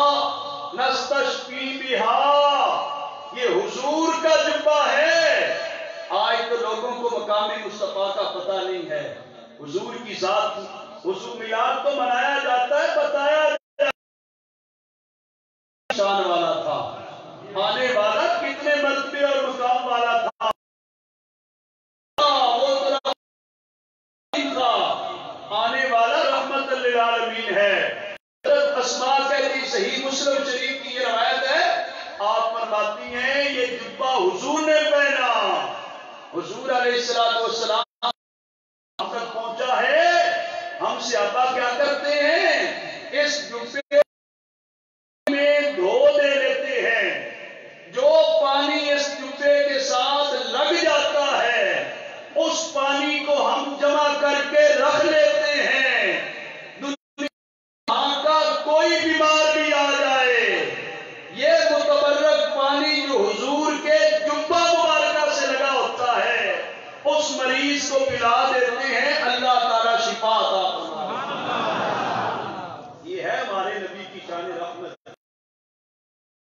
نستشفی بها، یہ حضور کا جبہ ہے۔ آج تو لوگوں کو مقام مصطفیٰ کا پتہ نہیں ہے، حضور کی ذات، حضور میلاد تو منایا جاتا ہے، بتایا شان والا تھا، آنے والا کتنے مرتبے اور مقام والا تھا، وہ تھا آنے والا رحمت للعالمین ہے۔ حضرت اسماء کہتی، صحیح مسلم شریف کی یہ روایت ہے، آپ فرماتی ہیں یہ جبہ حضور نے پہنا، حضور علیہ السلام تک پہنچا ہے۔ ہم صحابہ کیا کرتے ہیں، اس جبے میں دھو دے لیتے ہیں، جو پانی اس جبے کے ساتھ لگ جاتا ہے اس پانی کو ہم جمع کر کے رکھ لیتے ہیں، دنیا کا کوئی بیمار بھی آ جائے، یہ متبرک پانی جو حضور کے جبہ مبارکہ سے لگا ہوتا ہے اس مریض کو پلا دیتے ہیں، اللہ تعالیٰ شفا عطا فرماتا ہے۔ یہ ہے ہمارے نبی کی شان رحمت۔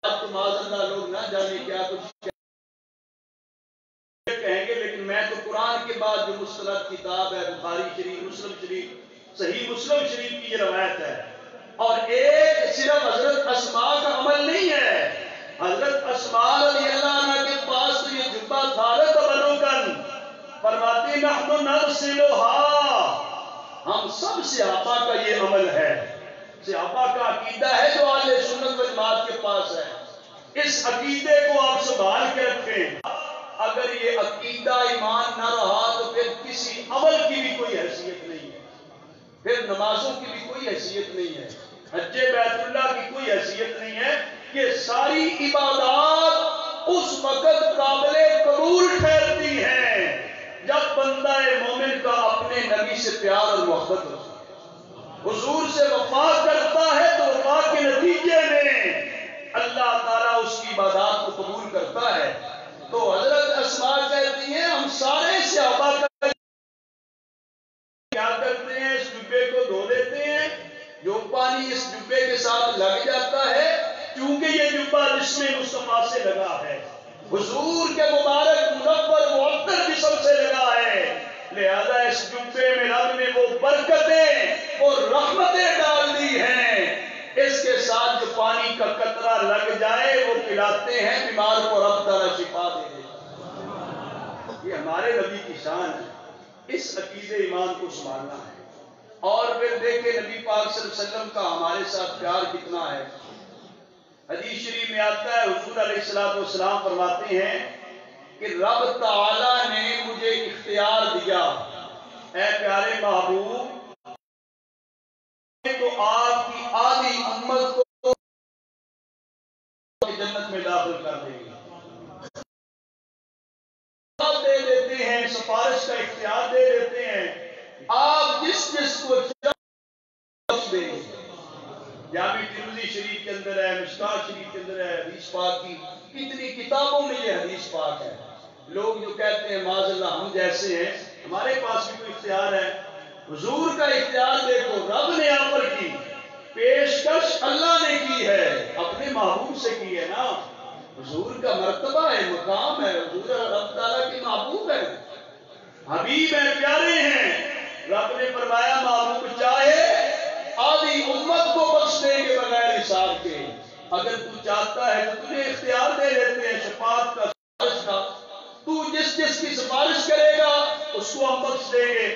اب تو معاذ اللہ لوگ نہ جانے کیا کچھ کہیں گے، لیکن میں تو قرآن کے بعد جو مستند کتاب ہے، بخاری شریف، مسلم شریف، صحیح مسلم شریف کی یہ روایت ہے، اور ایک صرف حضرت اسماء کا عمل نہیں ہے، حضرت اسماء رضی اللہ عنہ کے پاس تو یہ جبہ تھا، فرماتی نحن نغسلها، ہم سب صحابہ کا یہ عمل ہے، صحابہ کا عقیدہ ہے جو اہل سنت و جماعت کے پاس ہے، اس عقیدے کو آپ سنبھال کے رکھیں۔ اگر یہ عقیدہ ایمان نہ رہا تو پھر کسی عمل کی بھی کوئی حیثیت نہیں ہے، پھر نمازوں کی بھی کوئی حیثیت نہیں ہے، حج بیت اللہ کی کوئی حیثیت نہیں ہے۔ یہ ساری عبادات اس وقت قابل قبول ٹھہرتی ہیں جب بندہ مومن کا اپنے نبی سے پیار اور محبت ہو، حضور سے وفا کرتا ہے تو وفا کے نتیجے میں اللہ تعالیٰ اس کی عبادات کو قبول کرتا ہے۔ تو حضرت اسماء کہتی ہیں ہم سارے صحابہ کا کیا کرتے ہیں، اس جبے کو دھو لیتے ہیں، جو پانی اس جبے کے ساتھ لگ جاتا ہے، کیونکہ یہ جبہ جسم مصطفیٰ سے لگا ہے، حضور کے مبارک منور معطر جسم سے لگا ہے، لہذا اس جبے میں رب نے وہ برکتیں اور رحمتیں ڈال دی ہیں، اس کے ساتھ جو پانی کا قطرہ لگ جائے وہ پلاتے ہیں، بیمار کو رب تعالیٰ شفا دے دے۔ یہ ہمارے نبی کی شان ہے، اس عقیدے ایمان کو سنبھالنا ہے۔ اور پھر دیکھیں نبی پاک صلی اللہ علیہ وسلم کا ہمارے ساتھ پیار کتنا ہے۔ حدیث شریف میں آتا ہے، حضور علیہ السلام فرماتے ہیں کہ رب تعالیٰ نے مجھے اختیار دیا، اے پیارے محبوب تو آپ کی آدھی امت کو جنت میں داخل کر دیں گے، دے دیتے ہیں، سفارش کا اختیار دے دیتے ہیں، آپ جس جس کو دیں گے۔ جامع ترمذی شریف کے اندر ہے، مشکاہ شریف کے اندر ہے، حدیث پاک کی کتنی کتابوں میں یہ حدیث پاک ہے۔ لوگ جو کہتے ہیں معاذ اللہ ہم جیسے ہیں، ہمارے پاس بھی کوئی اختیار ہے، حضور کا اختیار دیکھو، رب نے آفر کی، پیشکش اللہ نے کی ہے، اپنے محبوب سے کی ہے نا، حضور کا مرتبہ ہے، مقام ہے، حضور رب تعالیٰ کے محبوب ہے، حبیب ہیں، پیارے ہیں، رب نے فرمایا محبوب چاہے آدھی امت کو بخش دیں گے بغیر حساب کے، اگر تو چاہتا ہے تو تجھے اختیار دے دیتے ہیں شفاعت کا، سفارش کا، تو جس جس کی سفارش کرے گا اس کو ہم بخش دیں گے۔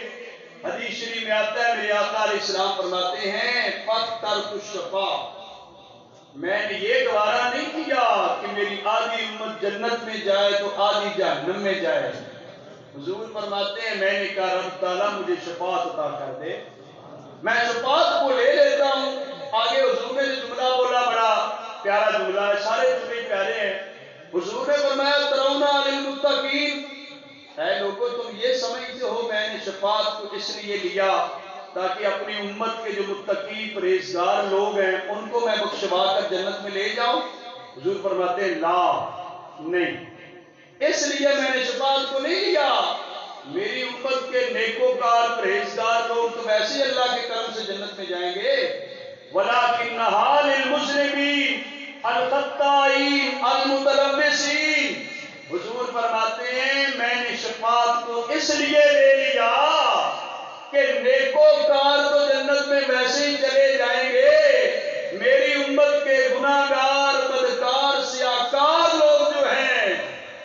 حدیث شریف میں آتا ہے میرے آقا علیہ السلام فرماتے ہیں فَتَرْكُ الشَّفَاعَ، میں نے یہ گوارا نہیں کیا کہ میری آدھی امت جنت میں جائے تو آدھی جہنم میں جائے، حضور فرماتے ہیں میں نے کہا رب تعالیٰ مجھے شفاعت عطا کر دے، میں شفاعت کو لے لیتا ہوں۔ آگے حضور نے جو جملہ بولا بڑا پیارا جملہ ہے، سارے جملے پیارے ہیں، حضور نے فرمایا ترون للمتقین، اے لوگوں تم یہ سمجھتے ہو میں نے شفاعت کو اس لیے لیا تاکہ اپنی امت کے جو متقی پرہیزگار لوگ ہیں ان کو میں بخشوا کر جنت میں لے جاؤں؟ حضور فرماتے ہیں لا، نہیں، اس لیے میں نے شفاعت کو نہیں لیا میری امت کے نیکوکار پرہیزگار لوگ تو ویسے ہی اللہ کے کرم سے جنت میں جائیں گے. وَلَٰكِنَّهَا لِلْمُجْرِمِينَ الْخَطَّائِينَ الْمُتَلَوِّثِينَ. حضور فرماتے ہیں میں نے شفاعت کو اس لیے لے لیا کہ نیکوکار تو جنت میں ویسے ہی چلے جائیں گے، میری امت کے گناہگار بدکار سیاہکار لوگ جو ہیں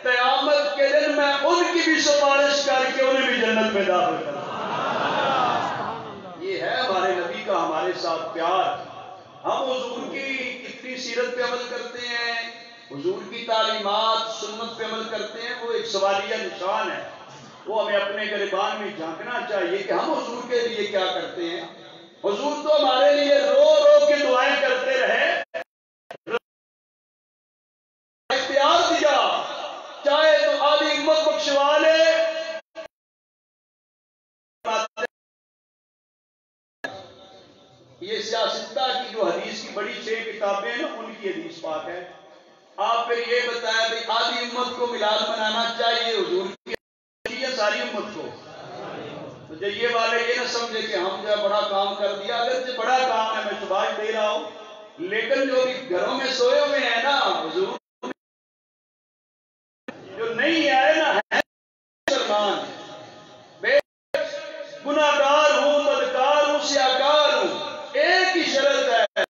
قیامت کے دن میں ان کی بھی سفارش کر کے انہیں بھی جنت میں داخل کروں. یہ ہے ہمارے نبی کا ہمارے ساتھ پیار. ہم حضور کی کتنی سیرت پہ عمل کرتے ہیں، حضور کی تعلیمات سنت پہ عمل کرتے ہیں، وہ ایک سوالیہ نشان ہے. وہ ہمیں اپنے گریبان میں جھانکنا چاہیے کہ ہم حضور کے لیے کیا کرتے ہیں. حضور تو ہمارے لیے رو رو کے دعائیں کرتے رہے، اختیار دیا چاہے تو آدھی امت بخشوا لے. یہ سیاستہ کی جو حدیث کی بڑی 6 کتابیں ہیں ان کی حدیث پاک ہے. آپ پھر یہ بتائیں بھائی آدھی امت کو میلاد منانا چاہیے حضور کی یا ساری امت کو؟ تو جو یہ والے یہ نہ سمجھے کہ ہم جو بڑا کام کر دیا، اگرچہ بڑا کام ہے میں شباش دے رہا ہوں، لیکن جو بھی گھروں میں سوئے ہوئے ہیں نا حضور جو نہیں آئے نا ہے مسلمان، بے گناہگار ہوں بدکار ہوں سیاہکار ہوں، ایک ہی شرط ہے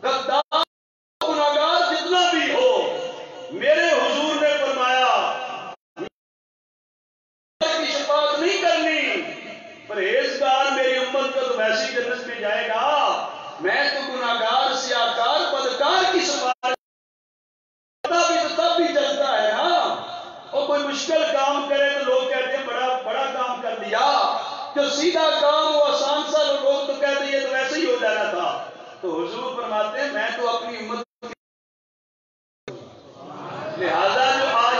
غدار گناہگار جتنا بھی ہو میرے حضور نے فرمایا کی شفاعت نہیں کرنی. پرہیزگار میری امت کا تو ویسی جنت میں جائے گا، میں تو گناہگار سیاہکار بدکار کی شفاعت بھی تو تب بھی چلتا ہے نا. اور کوئی مشکل کام کرے تو لوگ کہتے ہیں بڑا بڑا کام کر دیا، جو سیدھا کام ہو آسان سا لوگ تو کہتے ہیں یہ تو ویسے ہی ہو جانا تھا. تو حضور فرماتے ہیں میں تو اپنی امت لہذا جو آج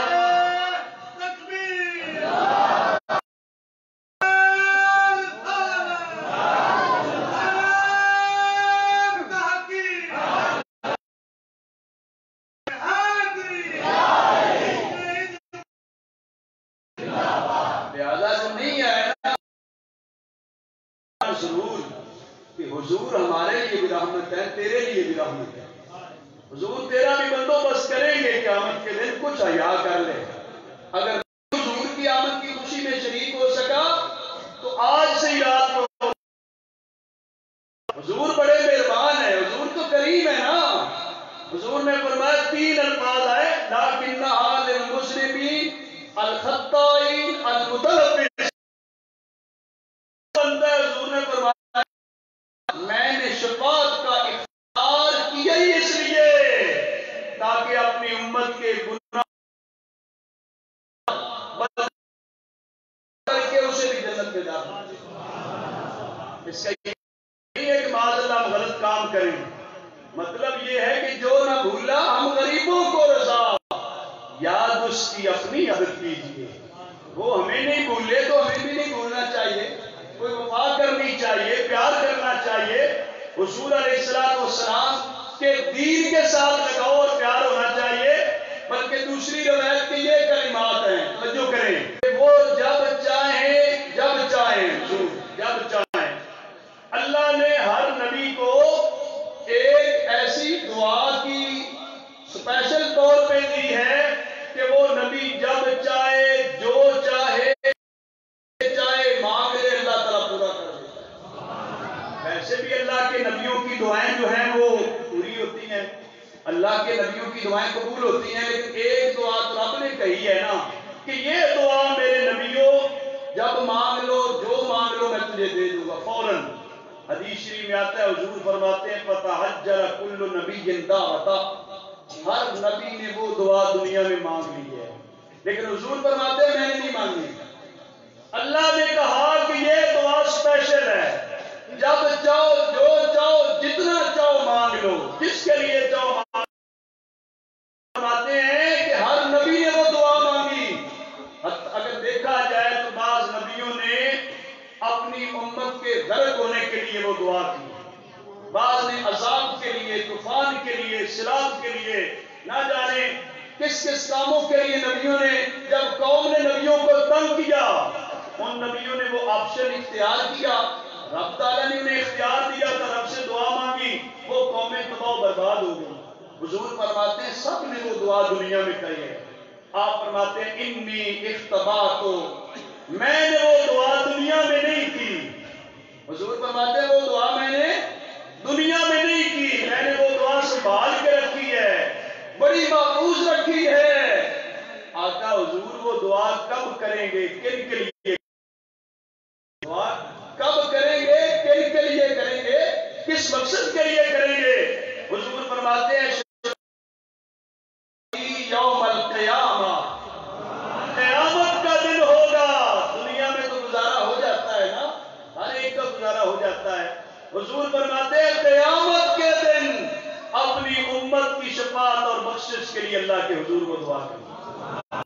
ضرور کہ حضور ہمارے لیے بھی رحمت ہے، تیرے لیے بھی رحمت ہے. حضور تیرا بھی بندوبست کریں گے قیامت کے دن، کچھ حیا کر لے. اگر حضور کی آمد کی خوشی میں شریک ہو سکا تو آج سے ہی رات کو حضور بڑے مہربان ہیں، حضور تو کریم ہے نا. حضور نے فرمایا 3 الفاظ آئے لَٰكِنَّهَا لِلْمُجْرِمِينَ الْخَطَّائِينَ الْمُتَلَوِّثِينَ. حضور نے فرمایا میں نے شفاعت کا اختیار کیا ہی اس لیے تاکہ اپنی امت کے گناہ کر کے اسے بھی جنت میں داخل. اس کا یہ نہیں ہے کہ معاذ اللہ ہم غلط کام کریں، مطلب یہ ہے کہ جو نہ بھولا ہم غریبوں کو رضا یاد اس کی اپنی عادت کیجیے. وہ ہمیں نہیں بھولے تو ہمیں بھی نہیں بھولنا چاہیے، کوئی وفا کرنی چاہیے، پیار کرنا چاہیے. حضور علیہ السلام کے دین کے ساتھ لگاؤ اور پیار ہونا چاہیے. بلکہ دوسری روایت کے یہ کلمات ہیں، توجہ کریں کہ وہ جب چاہیں حضور جب چاہیں. اللہ نے ہر نبی کو ایک ایسی دعا کی اسپیشل طور پہ دی ہے کہ وہ نبی جب چاہے جو چاہے مانگ لے اللہ تعالیٰ پورا کر دیتا ہے. ویسے بھی اللہ کے نبیوں کی دعائیں جو ہیں وہ پوری ہوتی ہیں، اللہ کے نبیوں کی دعائیں قبول ہوتی ہیں، لیکن ایک دعا تو رب نے کہی ہے نا کہ یہ دعا میرے نبیوں جب مانگ لو جو مانگ لو میں تجھے دے دوں گا فوراً. حدیث شریف میں آتا ہے حضور فرماتے ہیں فَتَحَجَّرَ كُلُّ نَبِيٍّ دَعْوَةً. ہر نبی نے وہ دعا دنیا میں مانگ لی ہے، لیکن حضور فرماتے ہیں میں نے نہیں مانگی. اللہ نے کہا کہ یہ دعا اسپیشل ہے، جب چاہو جو چاہو جتنا چاہو مانگ لو، جس کے لیے چاہو مانگ. فرماتے ہیں کہ ہر نبی نے وہ دعا مانگی. اگر دیکھا جائے تو بعض نبیوں نے اپنی امت کے غرق ہونے کے لیے وہ دعا کی، بعض نے عذاب کے لیے، طوفان کے لیے، سیلاب کے لیے، نہ جانے کس کس کاموں کے لیے نبیوں نے، جب قوم نے نبیوں کو تنگ کیا، ان نبیوں نے وہ آپشن اختیار کیا، رب تعالیٰ نے انہیں اختیار دیا تھا، رب سے دعا مانگی، وہ قومیں تباہ و برباد ہو گئی۔ حضور فرماتے ہیں سب نے وہ دعا دنیا میں کہی ہے۔ آپ فرماتے ہیں انی اختباتو، میں نے وہ دعا دنیا میں نہیں کی۔ حضور فرماتے ہیں وہ دعا میں نے دنیا میں نہیں کی، میں نے وہ دعا سنبھال کے رکھی ہے، بڑی محفوظ رکھی ہے۔ آقا حضور وہ دعا کب کریں گے، کن کے لیے دعا کب کریں گے، کن کے لیے کریں گے، کس مقصد کے لیے کریں گے؟ حضور فرماتے ہیں یوم القیامہ، قیامت کا دن ہوگا۔ دنیا میں تو گزارا ہو جاتا ہے نا، ہر ایک کا گزارا ہو جاتا ہے۔ حضور فرماتے ہیں قیامت کے دن اپنی امت کی شفاعت اور بخشش کے لیے اللہ کے حضور کو دعا کریں،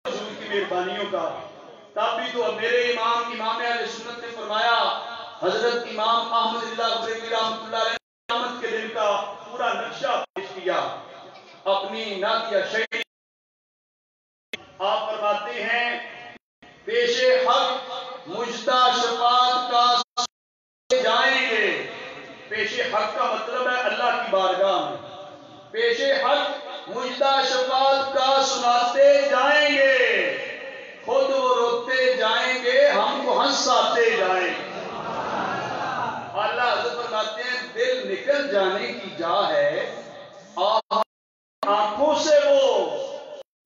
حضور کی مہربانیوں کا۔ تب بھی تو میرے امام اہل سنت نے فرمایا، حضرت امام احمد اللہ بریلوی رحمۃ اللہ علیہ قیامت کے دن کا پورا نقشہ پیش کیا اپنی نعتیہ شعری۔ آپ فرماتے ہیں پیش حق مجدہ شفاعت کا جائیں گے۔ پیش حق کا مطلب ہے اللہ کی بارگاہ میں، پیش حق مجدہ شفاعت کا سناتے جائیں گے، خود وہ روتے جائیں گے، ہم کو ہنساتے جائیں گے۔ اللہ حضرت فرماتے ہیں دل نکل جانے کی جا ہے، آنکھوں سے وہ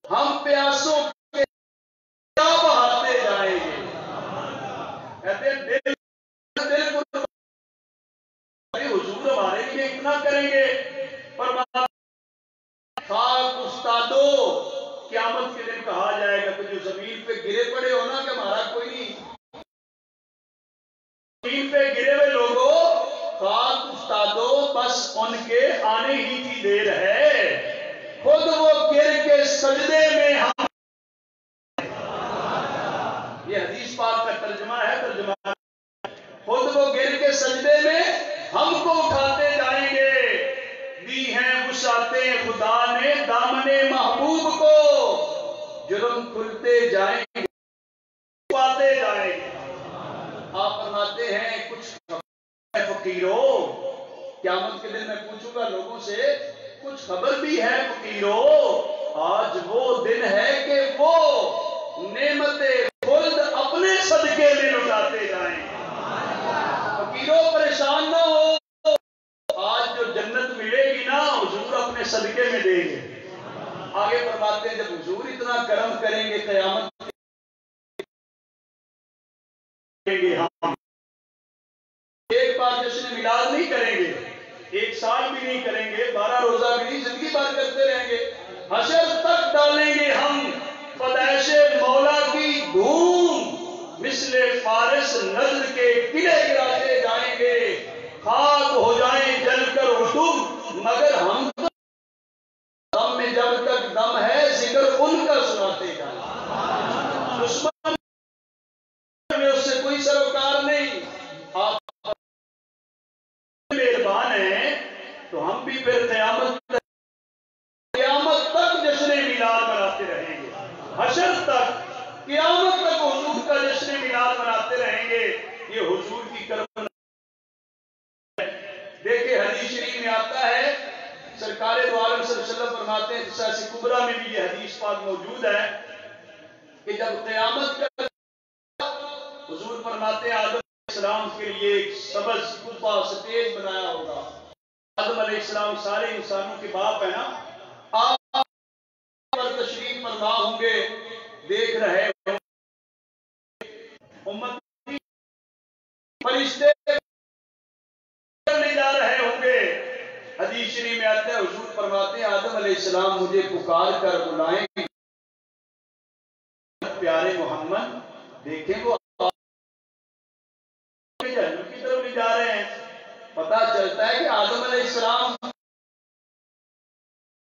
ہم پیاسوں کے کیا بہاتے جائیں گے۔ کہتے ہیں دل کو حضور ہمارے لیے اتنا کریں گے، پر خاک استادو، قیامت کے دن کہا جائے گا کہ جو زمین پہ گرے پڑے ہو نا، کہ ہمارا کوئی نہیں، زمین پہ گرے ہوئے لوگوں، خاک استادو، بس ان کے آنے ہی کی دیر ہے، خود وہ گر کے سجدے میں ہم، یہ حدیث پاک کا ترجمہ ہے، ترجمہ خود وہ گر کے سجدے میں ہم کو اٹھاتے جائیں گے۔ دی ہیں وسعتیں خدا نے دامن محبوب کو، جرم کھلتے جائیں گے، پاتے جائیں گے۔ آپ فرماتے ہیں کچھ فقیروں، قیامت کے دن میں پوچھوں گا لوگوں سے کچھ خبر بھی ہے فقیروں، آج وہ دن ہے کہ وہ نعمت خلد اپنے صدقے میں لٹاتے جائیں گے۔ فقیروں پریشان نہ ہو، آج جو جنت ملے گی نا حضور اپنے صدقے میں دیں گے۔ آگے فرماتے ہیں جب حضور اتنا کرم کریں گے قیامت کریں گے، ہم ایک بار جشن میلاد نہیں کریں گے، ایک سال بھی نہیں کریں گے، 12 روزہ بھی نہیں، زندگی بھر کرتے رہیں گے، حشر تک ڈالیں گے ہم پیدائش مولا کی دھوم، مثل فارس نظر کے قلعے گراتے جائیں گے، خاک ہو جائیں جل کر رسوم، مگر ہم دم میں جب تک دم ہے ذکر ان کا سناتے جائیں گے۔ دشمن میں اس سے کوئی سروکار نہیں، آپ مہربان ہیں تو ہم بھی پھر قیامت تک جشن میلاد مناتے رہیں گے، حشر تک، قیامت تک حضور کا جشن میلاد مناتے رہیں گے۔ یہ حضور کی کرم ہے۔ دیکھیں حدیث شریف میں آتا ہے، سرکار دو عالم صلی اللہ علیہ وسلم فرماتے ہیں، جیسے کبریٰ میں بھی یہ حدیث پاک موجود ہے کہ جب قیامت کا حضور فرماتے ہیں آدم علیہ السلام کے لیے ایک سبز کبا سٹیج بنایا ہوگا۔ آدم علیہ السلام سارے انسانوں کے باپ ہیں نا، آپ پر تشریف فرما ہوں گے، دیکھ رہے ہوں امت فرشتے جا رہے ہوں گے۔ حدیث شریف میں آتا ہے حضور فرماتے ہیں آدم علیہ السلام مجھے پکار کر بلائیں، پیارے محمد دیکھیں وہ جہنم کی طرف لے جا رہے ہیں۔ پتہ چلتا ہے کہ آدم علیہ السلام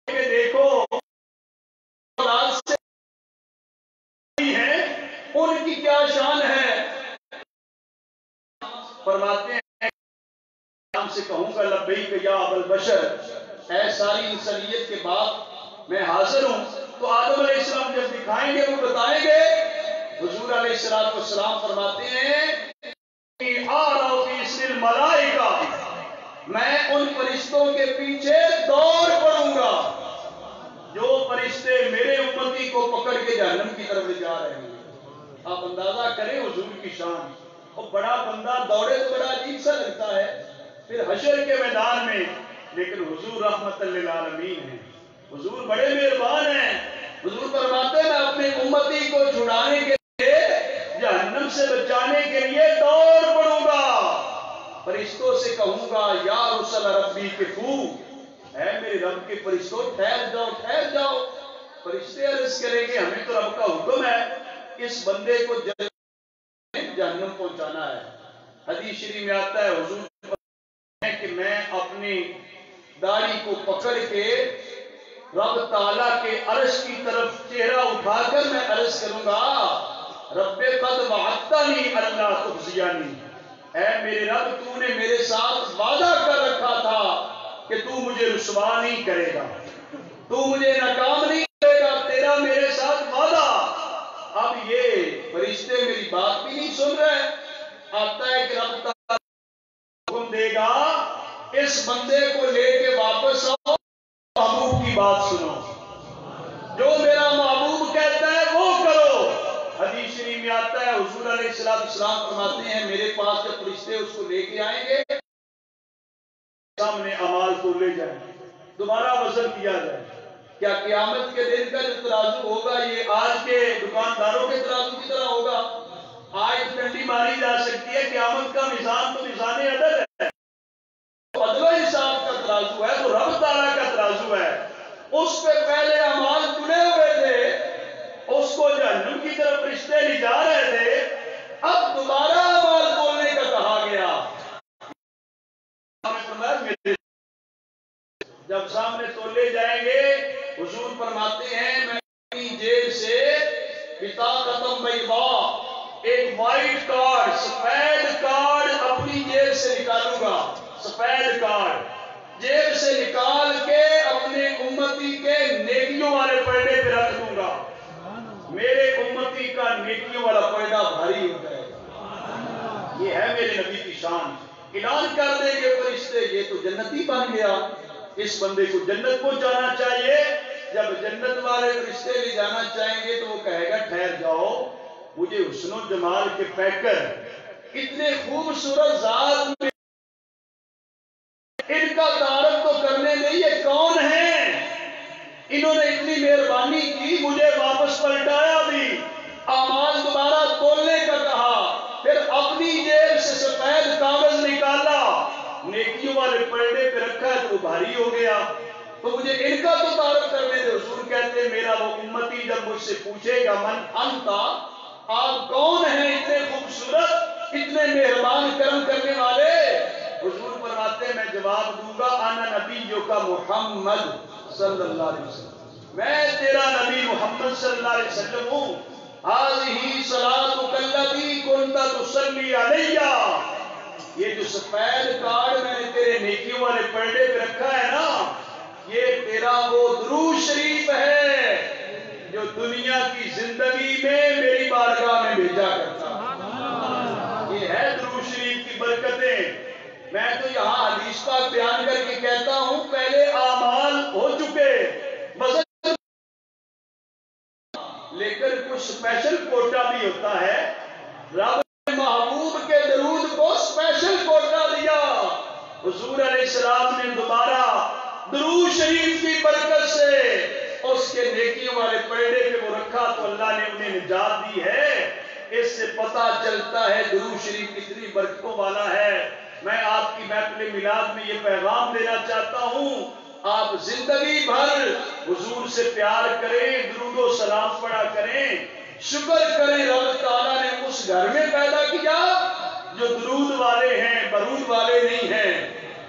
کہ دیکھو اولاد سے ہیں، ان کی کیا شان ہے۔ فرماتے ہیں ہم سے کہوں گا لبیک یا ابا البشر، اے ساری انسانیت کے باپ، میں حاضر ہوں. تو آدم علیہ السلام جب دکھائیں گے وہ بتائیں گے. حضور علیہ السلام فرماتے ہیں ملائکہ میں ان فرشتوں کے پیچھے دوڑ پڑوں گا جو فرشتے میرے امتی کو پکڑ کے جہنم کی طرف لے جا رہے ہیں. آپ اندازہ کریں حضور کی شان. اور بڑا بندہ دوڑے تو بڑا عجیب سا لگتا ہے پھر حشر کے میدان میں، لیکن حضور رحمت للعالمین ہیں. حضور بڑے مہربان ہیں. حضور فرماتے ہیں میں اپنے امتی کو چھڑانے کے لیے، جہنم سے بچانے کے لیے دوڑ پڑوں گا. فرشتوں سے کہوں گا یا رسل ربی کفو، اے میرے رب کے فرشتوں ٹھہر جاؤ ٹھہر جاؤ. فرشتے عرض کریں گے ہمیں تو رب کا حکم ہے اس بندے کو جہنم پہنچانا ہے. حدیث شریف میں آتا ہے حضور کہ میں اپنی داڑھی کو پکڑ کے رب تعالیٰ کے عرش کی طرف چہرہ اٹھا کر میں عرض کروں گا رب قد وعدتنی اللہ تخزیانی، اے میرے رب تو نے میرے ساتھ وعدہ کر رکھا تھا کہ تو مجھے رسوا نہیں کرے گا، تو مجھے ناکام نہیں کرے گا، تیرا میرے ساتھ وعدہ. اب یہ فرشتے میری بات بھی نہیں سن رہے. آتا ہے کہ رب تعالیٰ حکم دے گا اس بندے کو لے کے واپس آؤ، محبوب کی بات سنو، جو میرا محبوب کہتا ہے وہ کرو. حدیث شریف میں آتا ہے حضور علیہ السلام فرماتے ہیں میرے پاس جب فرشتے اس کو لے کے آئیں گے سامنے اعمال کو لے جائیں دوبارہ وزن کیا جائے. کیا قیامت کے دن کا جو ترازو ہوگا یہ آج کے دکانداروں کے ترازو کی طرح ہوگا؟ آج ڈنڈی ماری جا سکتی ہے. قیامت کا میزان تو میزان عدل ہے، عدل و انصاف کا ترازو ہے، تو رب تعالیٰ کا ترازو ہے. اس پہ پہلے اعمال چنے ہوئے تھے، اس کو جہنم کی طرف فرشتے لے جا رہے تھے، اب دوبارہ اعمال تولنے کا کہا گیا. جب سامنے تولے جائیں گے حضور فرماتے ہیں میں اپنی جیب سے بطاقۃ بیضاء ایک وائٹ کارڈ سفید کارڈ اپنی جیب سے نکالوں گا. سفید کارڈ جیب سے نکال کے اپنے امتی کے نیکیوں والے پردے پہ رکھ دوں گا. میرے امتی کا نیکیوں والا پردہ بھاری ہو جائے گا. یہ ہے میرے نبی کی شان. اعلان کر دیں گے فرشتے یہ تو جنتی بن گیا، اس بندے کو جنت پہنچانا چاہیے. جب جنت والے فرشتے لے جانا چاہیں گے تو وہ کہے گا ٹھہر جاؤ، مجھے حسن و جمال کے پیکر اتنے خوبصورت ذات میں ان کا تعارف تو کرنے نہیں، یہ کون ہیں؟ انہوں نے اتنی مہربانی کی، مجھے واپس پلٹایا بھی، اعمال دوبارہ تولنے کا کہا، پھر اپنی جیب سے سفید کاغذ نکالا، نیکیوں والے پردے پہ رکھا ہے تو وہ بھاری ہو گیا. تو مجھے ان کا تو تعارف کرنے دے. حضور کہتے ہیں میرا وہ امتی جب مجھ سے پوچھے گا من انتا، آپ کون ہیں اتنے خوبصورت اتنے مہربان کرم کرنے والے؟ حضور فرماتے ہیں میں جواب دوں گا انا نبیوں کا محمد صلی اللہ علیہ وسلم، میں تیرا نبی محمد صلی اللہ علیہ وسلم ہوں. هذه صلاتك التي كنت تصلي علیہ، یہ جو سفید کارڈ میں نے تیرے نیکیوں والے پردے پہ رکھا ہے نا، یہ تیرا وہ درود شریف ہے جو دنیا کی زندگی میں میری بارگاہ میں بھیجا کرتا. یہ ہے درود شریف کی برکتیں. میں تو یہاں حدیث پاک بیان کر کے کہتا ہوں پہلے اعمال ہو چکے وزن، لیکن کچھ اسپیشل کوٹا بھی ہوتا ہے. رب محبوب کے درود کو اسپیشل کوٹا دیا. حضور علیہ السلام نے دوبارہ درود شریف کی برکت سے اس کے نیکیوں والے پردے پہ وہ رکھا تو اللہ نے انہیں نجات دی ہے. اس سے پتہ چلتا ہے درود شریف کتنی برکتوں والا ہے. میں آپ کی محفل میلاد میں یہ پیغام دینا چاہتا ہوں، آپ زندگی بھر حضور سے پیار کریں، درود و سلام پڑھا کریں، شکر کریں رب تعالیٰ نے اس گھر میں پیدا کیا جو درود والے ہیں، برود والے نہیں ہیں،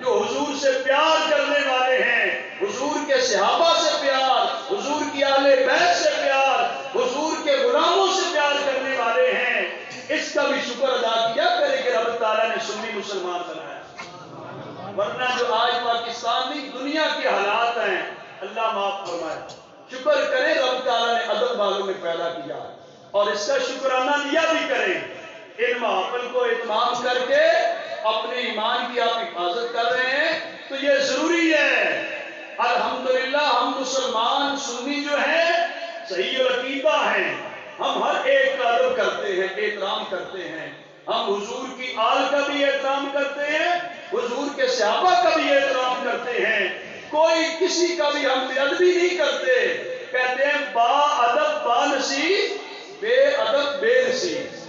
جو حضور سے پیار کرنے والے ہیں، حضور کے صحابہ سے پیار، حضور کی اہل بیت سے پیار، حضور کے غلاموں سے پیار کرنے والے ہیں. اس کا بھی شکر ادا کیا کرے کہ رب تعالیٰ نے سنی مسلمان بنایا. ورنہ جو آج پاکستان نہیں دنیا کے حالات ہیں اللہ معاف فرمائے. شکر کریں رب تعالیٰ نے ادب والوں میں پیدا کیا اور اس کا شکرانہ دیا بھی کریں. ان محافل کو اہتمام کر کے اپنے ایمان کی آپ حفاظت کر رہے ہیں تو یہ ضروری ہے. الحمدللہ ہم مسلمان سنی جو ہیں صحیح العقیدہ ہیں. ہم ہر ایک کا ادب کرتے ہیں، احترام کرتے ہیں. ہم حضور کی آل کا بھی احترام کرتے ہیں، حضور کے صحابہ کا بھی احترام کرتے ہیں. کوئی کسی کا بھی ہم بے ادبی نہیں کرتے. کہتے ہیں با ادب با نصیب، بے ادب بے نصیب.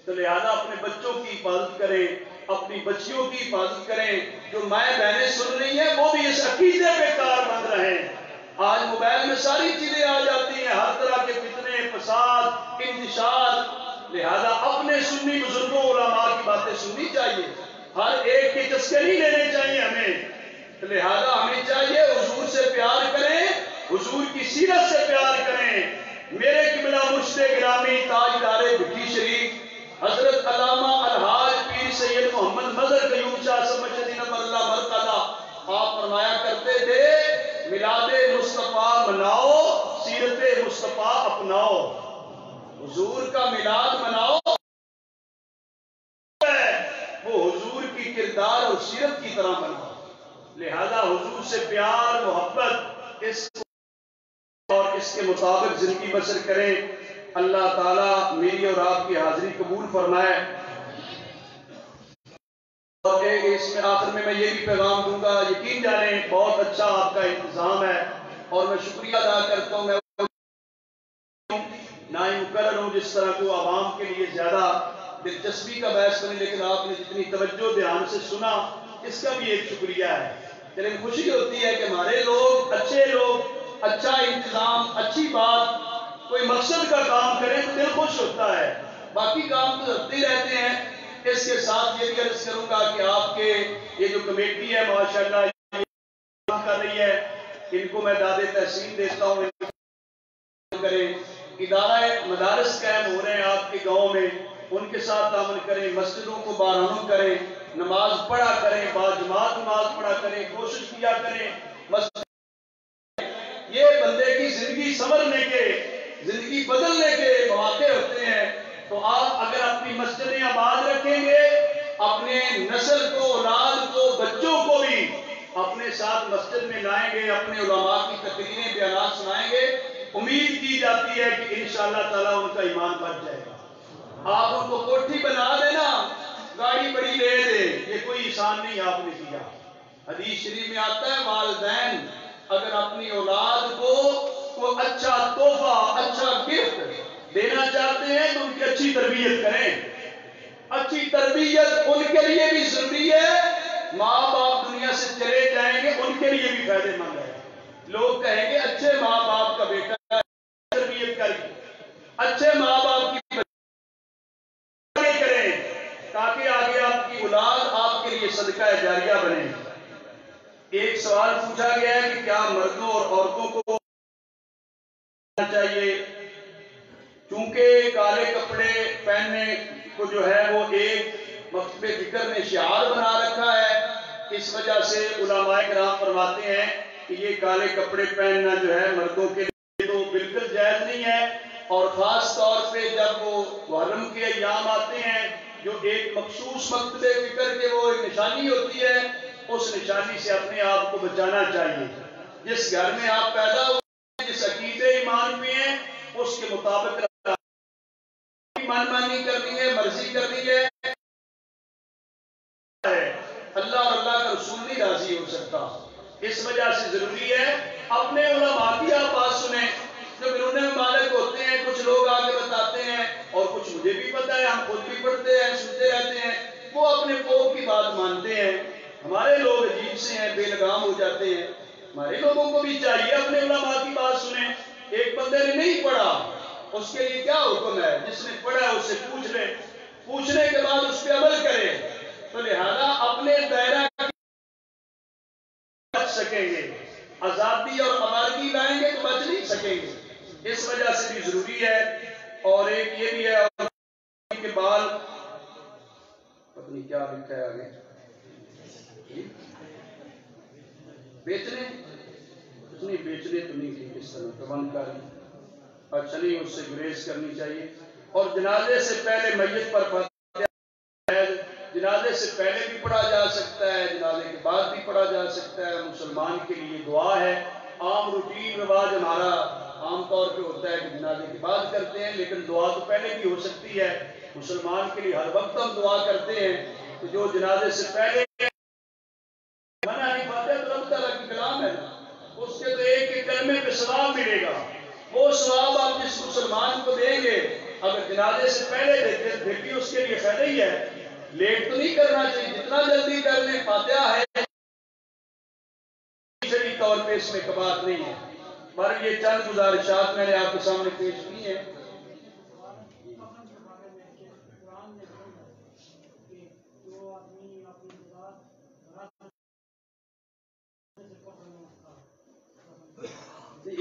تو لہذا اپنے بچوں کی حفاظت کریں، اپنی بچیوں کی حفاظت کریں. جو مائیں بہنیں سن رہی ہیں وہ بھی اس عقیدے پہ کار بند رہیں. آج موبائل میں ساری چیزیں آ جاتی ہیں، ہر طرح کے فتنے، فساد، انتشار. لہذا اپنے سنی بزرگوں علماء کی باتیں سننی چاہیے، ہر ایک کے چسکے نہیں لینے چاہیے ہمیں. لہذا ہمیں چاہیے حضور سے پیار کریں، حضور کی سیرت سے پیار کریں. میرے قبلہ مرشد گرامی تاجدار بھٹی شریف حضرت علامہ الحاج پیر سید محمد مظہر قیوم شاہ صاحب مجدد اللہ مرتضی آپ فرمایا کرتے تھے میلاد مصطفیٰ مناؤ، سیرت مصطفیٰ اپناؤ. حضور کا میلاد مناؤ، وہ حضور کی کردار اور سیرت کی طرح مناؤ. لہذا حضور سے پیار محبت اور اس کے مطابق زندگی بسر کریں. اللہ تعالیٰ میری اور آپ کی حاضری قبول فرمائے. اور اس میں آخر میں یہ بھی پیغام دوں گا، یقین جانیں بہت اچھا آپ کا انتظام ہے اور میں شکریہ ادا کرتا ہوں. میں نہ ہی مقرر ہوں جس طرح کو عوام کے لیے زیادہ دلچسپی کا باعث بنے، لیکن آپ نے جتنی توجہ دھیان سے سنا اس کا بھی ایک شکریہ ہے. لیکن خوشی ہوتی ہے کہ ہمارے لوگ، اچھے لوگ، اچھا انتظام، اچھی بات، کوئی مقصد کا کام کریں تو دل خوش ہوتا ہے. باقی کام تو ہوتے ہی رہتے ہیں. اس کے ساتھ یہ بھی عرض کروں گا کہ آپ کے یہ جو کمیٹی ہے ماشاءاللہ کام کر رہی ہے، ان کو میں داد تحسین دیتا ہوں. کریں ادارہ مدارس قائم ہو رہے ہیں آپ کے گاؤں میں، ان کے ساتھ تعاون کریں. مسجدوں کو بارہم کریں، نماز پڑھا کریں، باجماعت نماز پڑھا کریں، کوشش کیا کریں. یہ بندے کی زندگی سنورنے کے، زندگی بدلنے کے مواقع ہوتے ہیں. تو آپ اگر اپنی مسجدیں آباد رکھیں گے، اپنے نسل کو، اولاد کو، بچوں کو بھی اپنے ساتھ مسجد میں لائیں گے، اپنے علماء کی تقریریں بیانات سنائیں گے، امید کی جاتی ہے کہ انشاءاللہ تعالیٰ ان کا ایمان بچ جائے گا. آپ ان کو کوٹھی بنا دینا، گاڑی بڑی لے دے، یہ کوئی احسان نہیں آپ نے کیا. حدیث شریف میں آتا ہے والدین اگر اپنی اولاد کو اچھا تحفہ، اچھا گفٹ دینا چاہتے ہیں تو ان کی اچھی تربیت کریں. اچھی تربیت ان کے لیے بھی ضروری ہے. ماں باپ دنیا سے چلے جائیں گے ان کے لیے بھی فائدے مند ہے. لوگ کہیں گے اچھے ماں باپ کا بیٹا تربیت کر کے اچھے ماں باپ کی کریں تاکہ آگے آپ کی اولاد آپ کے لیے صدقہ جاریہ بنے. ایک سوال پوچھا گیا ہے کہ کیا مردوں اور عورتوں کو چاہیے؟ چونکہ کالے کپڑے پہننے کو جو ہے وہ ایک مکتب فکر نے شعار بنا رکھا ہے، اس وجہ سے علماء کرام فرماتے ہیں کہ یہ کالے کپڑے پہننا جو ہے مردوں کے لیے تو بالکل جائز نہیں ہے. اور خاص طور پہ جب وہ محرم کے ایام آتے ہیں جو ایک مخصوص مکتب فکر کے وہ ایک نشانی ہوتی ہے، اس نشانی سے اپنے آپ کو بچانا چاہیے. جس گھر میں آپ پیدا ہوئے، جس عقیدے ایمان پہ ہیں، اس کے مطابق من مانی کرنی ہے، مرضی کرنی ہے. اللہ اور اللہ کا رسول نہیں راضی ہو سکتا. اس وجہ سے ضروری ہے اپنے علماء کی آپ بات سنیں. جو بیرون ممالک ہوتے ہیں کچھ لوگ آگے بتاتے ہیں اور کچھ مجھے بھی پتا ہے، ہم خود بھی پڑھتے ہیں، سنتے رہتے ہیں، وہ اپنے قوم کی بات مانتے ہیں. ہمارے لوگ عجیب سے ہیں، بے لگام ہو جاتے ہیں. ہمارے لوگوں کو بھی چاہیے اپنے علماء کی بات سنیں. ایک بندے نے نہیں پڑھا، اس کے لیے کیا حکم ہے؟ جس نے پڑھا ہے اس سے پوچھ لے، پوچھنے کے بعد اس پہ عمل کرے. تو لہذا اپنے دائرہ بچ سکیں گے. آزادی اور آمادگی لائیں گے تو بچ نہیں سکیں گے. اس وجہ سے بھی ضروری ہے. اور ایک یہ بھی ہے کہ بال پتنی کیا لکھا ہے آگے بیچنے نہیں بیچنے تو نہیں ٹھیک اس طرح پابند کاری اچھا نہیں، اس سے گریز کرنی چاہیے. اور جنازے سے پہلے میت پر فاتحہ ہے، جنازے سے پہلے بھی پڑھا جا سکتا ہے، جنازے کے بعد بھی پڑھا جا سکتا ہے. مسلمان کے لیے دعا ہے. عام روٹین رواج ہمارا عام طور پہ ہوتا ہے کہ جنازے کے بعد کرتے ہیں، لیکن دعا تو پہلے بھی ہو سکتی ہے. مسلمان کے لیے ہر وقت ہم دعا کرتے ہیں کہ جو جنازے سے پہلے منع نہیں پاتے تو رب تعالیٰ کی کلام ہے نا، اس کے تو ایک ایک کلمے پہ ثواب ملے گا. وہ ثواب آپ جس مسلمان کو دیں گے اگر جنازے سے پہلے دیتے پھر بھی اس کے لیے فائدہ ہی ہے. لیٹ تو نہیں کرنا چاہیے، جتنا جلدی کر لیں. فاتحہ ہے شرعی طور پہ اس میں کباط نہیں ہے. پر یہ چند گزارشات میں نے آپ کے سامنے پیش کی ہیں.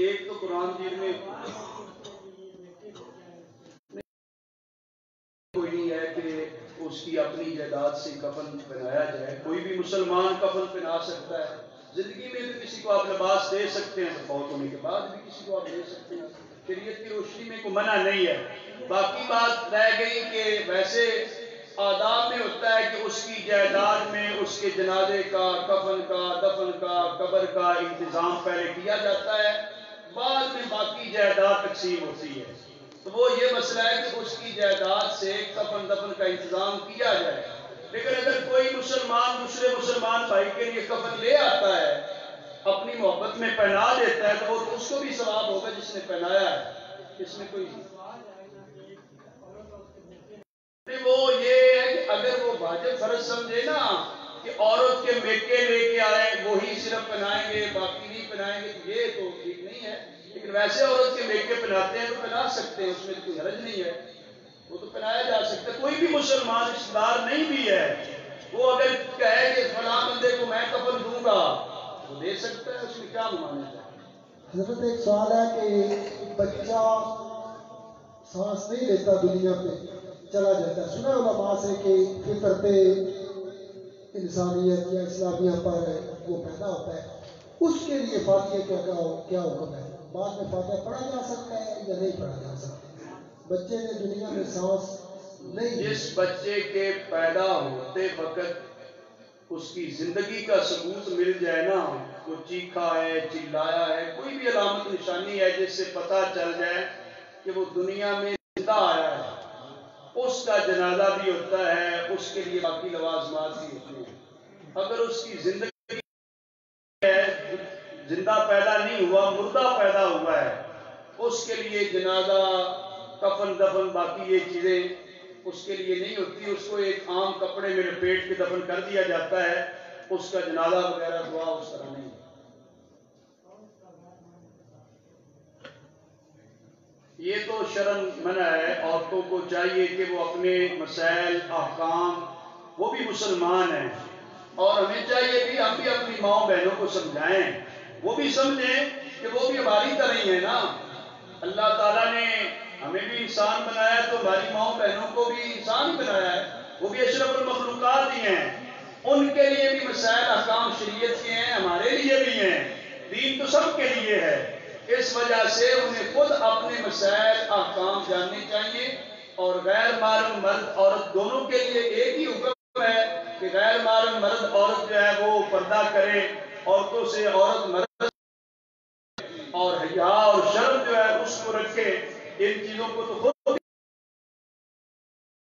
ایک تو قرآن مجید میں کوئی نہیں ہے کہ اس کی اپنی جائیداد سے کفن پہنایا جائے. کوئی بھی مسلمان کفن پہنا سکتا ہے. زندگی میں بھی کسی کو آپ لباس دے سکتے ہیں، تو فوت ہونے کے بعد بھی کسی کو آپ دے سکتے ہیں. شریعت کی روشنی میں کوئی منع نہیں ہے. باقی بات رہ گئی کہ ویسے آداب میں ہوتا ہے کہ اس کی جائیداد میں اس کے جنازے کا، کفن کا، دفن کا، قبر کا انتظام پہلے کیا جاتا ہے، بعد میں باقی جائیداد تقسیم ہوتی ہے. تو وہ یہ مسئلہ ہے کہ اس کی جائیداد سے کفن دفن کا انتظام کیا جائے. لیکن اگر کوئی مسلمان دوسرے مسلمان بھائی کے لیے کفن لے آتا ہے، اپنی محبت میں پہنا دیتا ہے، تو وہ اس کو بھی ثواب ہوگا جس نے پہنایا ہے. اس میں کوئی وہ یہ ہے کہ اگر وہ واجب فرض سمجھے نا کہ عورت کے میکے لے کے آئے وہی صرف پہنائیں گے باقی نہیں پہنائیں گے، یہ تو ٹھیک نہیں ہے. لیکن ویسے عورت کے میکے پہناتے ہیں تو پہنا سکتے ہیں، اس میں کوئی حرج نہیں ہے، وہ تو پہنایا جا سکتا ہے. کوئی بھی مسلمان رشتہ دار نہیں بھی ہے، وہ اگر کہے کہ فلاں بندے کو میں کفن دوں گا وہ دے سکتا ہے، اس میں کیا ممانعت ہے. حضرت ایک سوال ہے کہ بچہ سانس نہیں لیتا دنیا پہ چلا جاتا ہے، سنا علماء سے کہ فطرت انسانیت یا اسلامیہ پر وہ پیدا ہوتا ہے، اس کے لیے فاتحہ کیا حکم ہے؟ بعد میں فاتحہ پڑھا جا سکتا ہے یا نہیں پڑھا جا سکتا؟ بچے نے دنیا میں سانس نہیں، جس بچے کے پیدا ہوتے وقت اس کی زندگی کا ثبوت مل جائے نا، وہ چیخا ہے، چلایا ہے، کوئی بھی علامت نشانی ہے جس سے پتہ چل جائے کہ وہ دنیا میں زندہ آیا ہے، اس کا جنازہ بھی ہوتا ہے، اس کے لیے باقی لوازمات بھی ہوتے ہیں. اگر اس کی زندگی ہے، زندہ پیدا نہیں ہوا، مردہ پیدا ہوا ہے، اس کے لیے جنازہ، کفن دفن باقی یہ چیزیں اس کے لیے نہیں ہوتی. اس کو ایک عام کپڑے میں لپیٹ کے دفن کر دیا جاتا ہے، اس کا جنازہ وغیرہ دعا اس طرح نہیں. یہ تو شرم منع ہے. عورتوں کو چاہیے کہ وہ اپنے مسائل احکام، وہ بھی مسلمان ہیں، اور ہمیں چاہیے کہ ہم بھی اپنی ماؤں بہنوں کو سمجھائیں، وہ بھی سمجھیں کہ وہ بھی ہماری طرح ہی ہیں نا. اللہ تعالیٰ نے ہمیں بھی انسان بنایا تو ہماری ماؤں بہنوں کو بھی انسان ہی بنایا ہے، وہ بھی اشرف المخلوقات ہی ہیں. ان کے لیے بھی مسائل احکام شریعت کے ہیں، ہمارے لیے بھی ہیں. دین تو سب کے لیے ہے، اس وجہ سے انہیں خود اپنے مسائل احکام جاننے چاہیے. اور غیر محرم مرد عورت دونوں کے لیے ایک ہی حکم ہے کہ غیر محرم مرد عورت جو ہے وہ پردہ کرے، عورتوں سے عورت مرد، اور حیا اور شرم جو ہے اس کو رکھے. ان چیزوں کو تو خود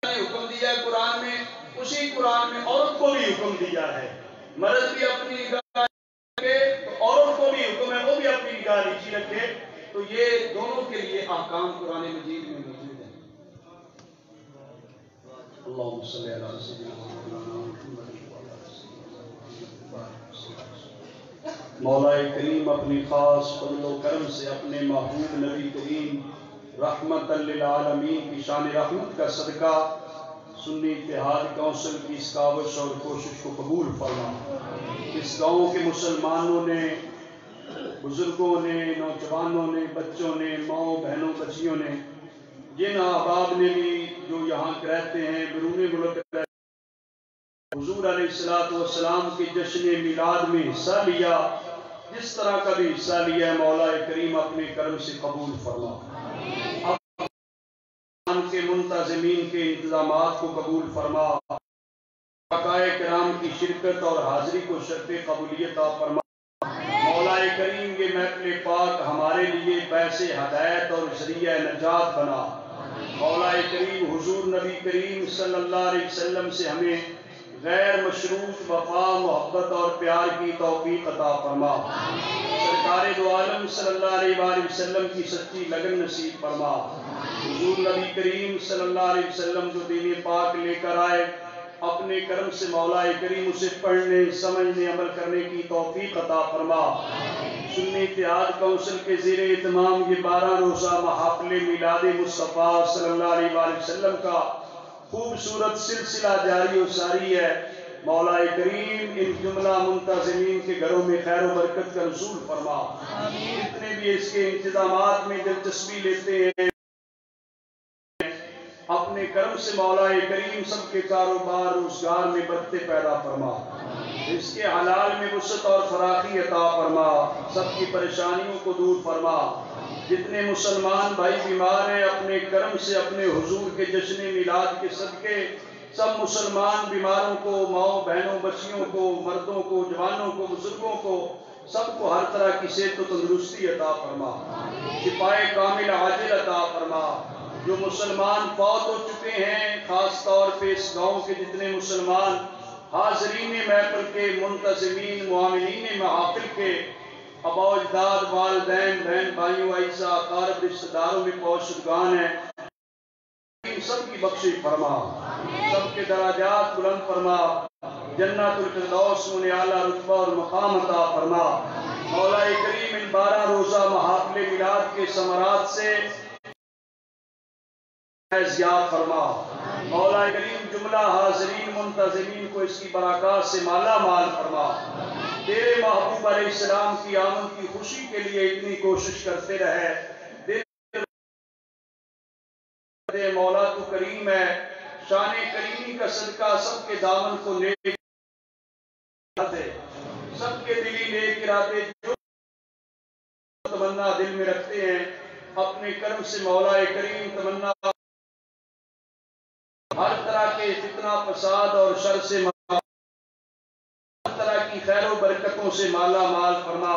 نے حکم دیا ہے قرآن میں، اسی قرآن میں عورت کو بھی حکم دیا ہے. مرد بھی اپنی نگاہ رکھے تو عورت کو بھی حکم ہے وہ بھی اپنی نگاہ نیچی رکھے. تو یہ دونوں کے لیے احکام قرآن مجید میں موجود ہیں. اللہم صلی علی سیدنا محمد. مولا کریم اپنی خاص فضل و کرم سے اپنے محبوب نبی کریم رحمت للعالمین کی شان رحمت کا صدقہ سنی اتحاد کونسل کی اس کاوش اور کوشش کو قبول فرما. اس گاؤں کے مسلمانوں نے، بزرگوں نے، نوجوانوں نے، بچوں نے، ماؤں بہنوں بچیوں نے، جن احباب نے بھی جو یہاں رہتے ہیں، بیرون ملک رہتے ہیں، حضور علیہ السلام کے جشن میلاد میں حصہ لیا، جس طرح کا بھی حصہ لیا ہے مولا کریم اپنے کرم سے قبول فرما، کے منتظمین کے انتظامات کو قبول فرما، حقائق کرام کی شرکت اور حاضری کو شرط قبولیت عطا فرما۔ مولا کریم یہ محفل پاک ہمارے لیے باعث ہدایت اور ذریعہ نجات بنا۔ مولا کریم حضور نبی کریم صلی اللہ علیہ وسلم سے ہمیں غیر مشروط وفا، محبت اور پیار کی توفیق عطا فرما۔ سرکار دو عالم صلی اللہ علیہ وآلہ وسلم کی سچی لگن نصیب فرما۔ حضور نبی کریم صلی اللہ علیہ وسلم جو دین پاک لے کر آئے، اپنے کرم سے مولا کریم اسے پڑھنے، سمجھنے، عمل کرنے کی توفیق عطا فرما۔ سنی اتحاد کونسل کے زیر اہتمام یہ 12 روزہ محافل میلاد مصطفیٰ صلی اللہ علیہ وآلہ وسلم کا خوبصورت سلسلہ جاری و ساری ہے۔ مولا کریم ان جملہ منتظمین کے گھروں میں خیر و برکت کا نزول فرما۔ جتنے بھی اس کے انتظامات میں دلچسپی لیتے ہیں، اپنے کرم سے مولا کریم سب کے کاروبار روزگار میں برکتیں پیدا فرما، اس کے حلال میں وسعت اور فراخی عطا فرما، سب کی پریشانیوں کو دور فرما۔ جتنے مسلمان بھائی بیمار ہیں، اپنے کرم سے اپنے حضور کے جشن میلاد کے صدقے سب مسلمان بیماروں کو، ماؤں بہنوں بچیوں کو، مردوں کو، جوانوں کو، بزرگوں کو، سب کو ہر طرح کی صحت و تندرستی عطا فرما، شفائے کامل عاجل عطا فرما۔ جو مسلمان فوت ہو چکے ہیں، خاص طور پہ اس گاؤں کے جتنے مسلمان حاضرین محفل کے، منتظمین، معاملین محافل کے، آباء و اجداد، والدین، بہن بھائیوں، اعزاء اقارب رشتہ داروں میں پہنچ شدگان ہیں، سب کی بخشش فرما، سب کے درجات بلند فرما، جنت الفردوس میں اعلیٰ رتبہ اور مقام عطا فرما۔ مولا کریم ان 12 روزہ محافل میلاد کے ثمرات سے زیاد فرما۔ مولا کریم جملہ حاضرین منتظمین کو اس کی برکات سے مالا مال فرما۔ تیرے محبوب علیہ السلام کی آمد کی خوشی کے لیے اتنی کوشش کرتے رہے، دے مولا تو کریم ہے، شان کریمی کا صدقہ سب کے دامن کو نیک ارادے، سب کے دلی نیک ارادے جو تمنا دل میں رکھتے ہیں، اپنے کرم سے مولا کریم تمنا ہر طرح کے فتنہ فساد اور شر سے ہر طرح کی خیر و برکتوں سے مالا مال فرما۔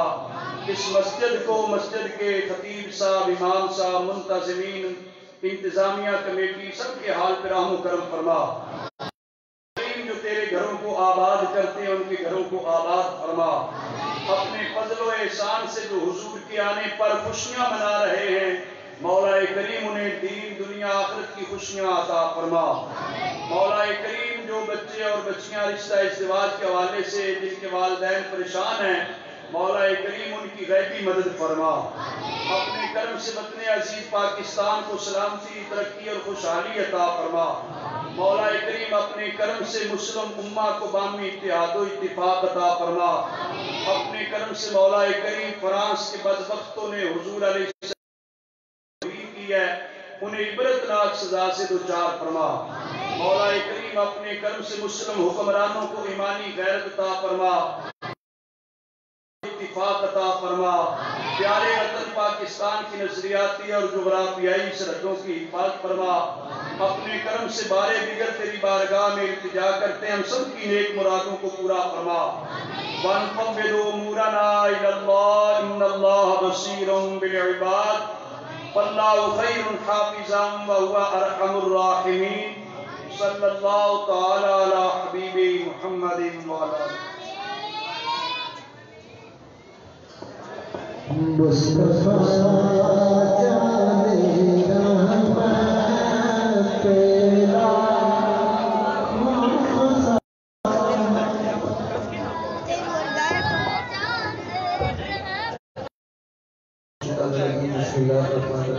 اس مسجد کو، مسجد کے خطیب صاحب، امام صاحب، منتظمین، انتظامیہ کمیٹی سب کے حال پر رحم و کرم فرما۔ جو تیرے گھروں کو آباد کرتے ہیں ان کے گھروں کو آباد فرما۔ اپنے فضل و احسان سے جو حضور کے آنے پر خوشیاں منا رہے ہیں، مولا کریم انہیں دین دنیا آخرت کی خوشیاں عطا فرما۔ مولا کریم جو بچے اور بچیاں رشتہ ازدواج کے حوالے سے جن کے والدین پریشان ہیں، مولا کریم ان کی غیبی مدد فرما۔ اپنے کرم سے وطن عزیز پاکستان کو سلامتی، ترقی اور خوشحالی عطا فرما۔ مولا کریم اپنے کرم سے مسلم امہ کو باہمی اتحاد و اتفاق عطا فرما۔ اپنے کرم سے مولا کریم فرانس کے بدبختوں نے حضور علیہ السلام کی ہے، انہیں عبرتناک سزا سے دوچار فرما۔ مولا کریم اپنے کرم سے مسلم حکمرانوں کو ایمانی غیرت عطا فرما، اتفاق عطا فرما۔ پیارے وطن پاکستان کی نظریاتی اور جغرافیائی سرحدوں کی حفاظت فرما۔ اپنے کرم سے بارے دیگر تیری بارگاہ میں التجا کرتے ہیں، ہم سب کی نیک مرادوں کو پورا فرما۔ وَانْفَوِّضُ أُمُورَنَا إِلَى اللَّهِ إِنَّ اللَّهَ بَصِيرٌ بِالْعِبَادِ وَاللَّهُ خَيْرٌ حَافِظًا وَهُوَ أَرْحَمُ الرَّاحِمِينَ صلی اللہ تعالی علی حبیب محمد وعلی آلہ۔ مصطفیٰ جانے رحمت تیرا بسم اللہ الرحمن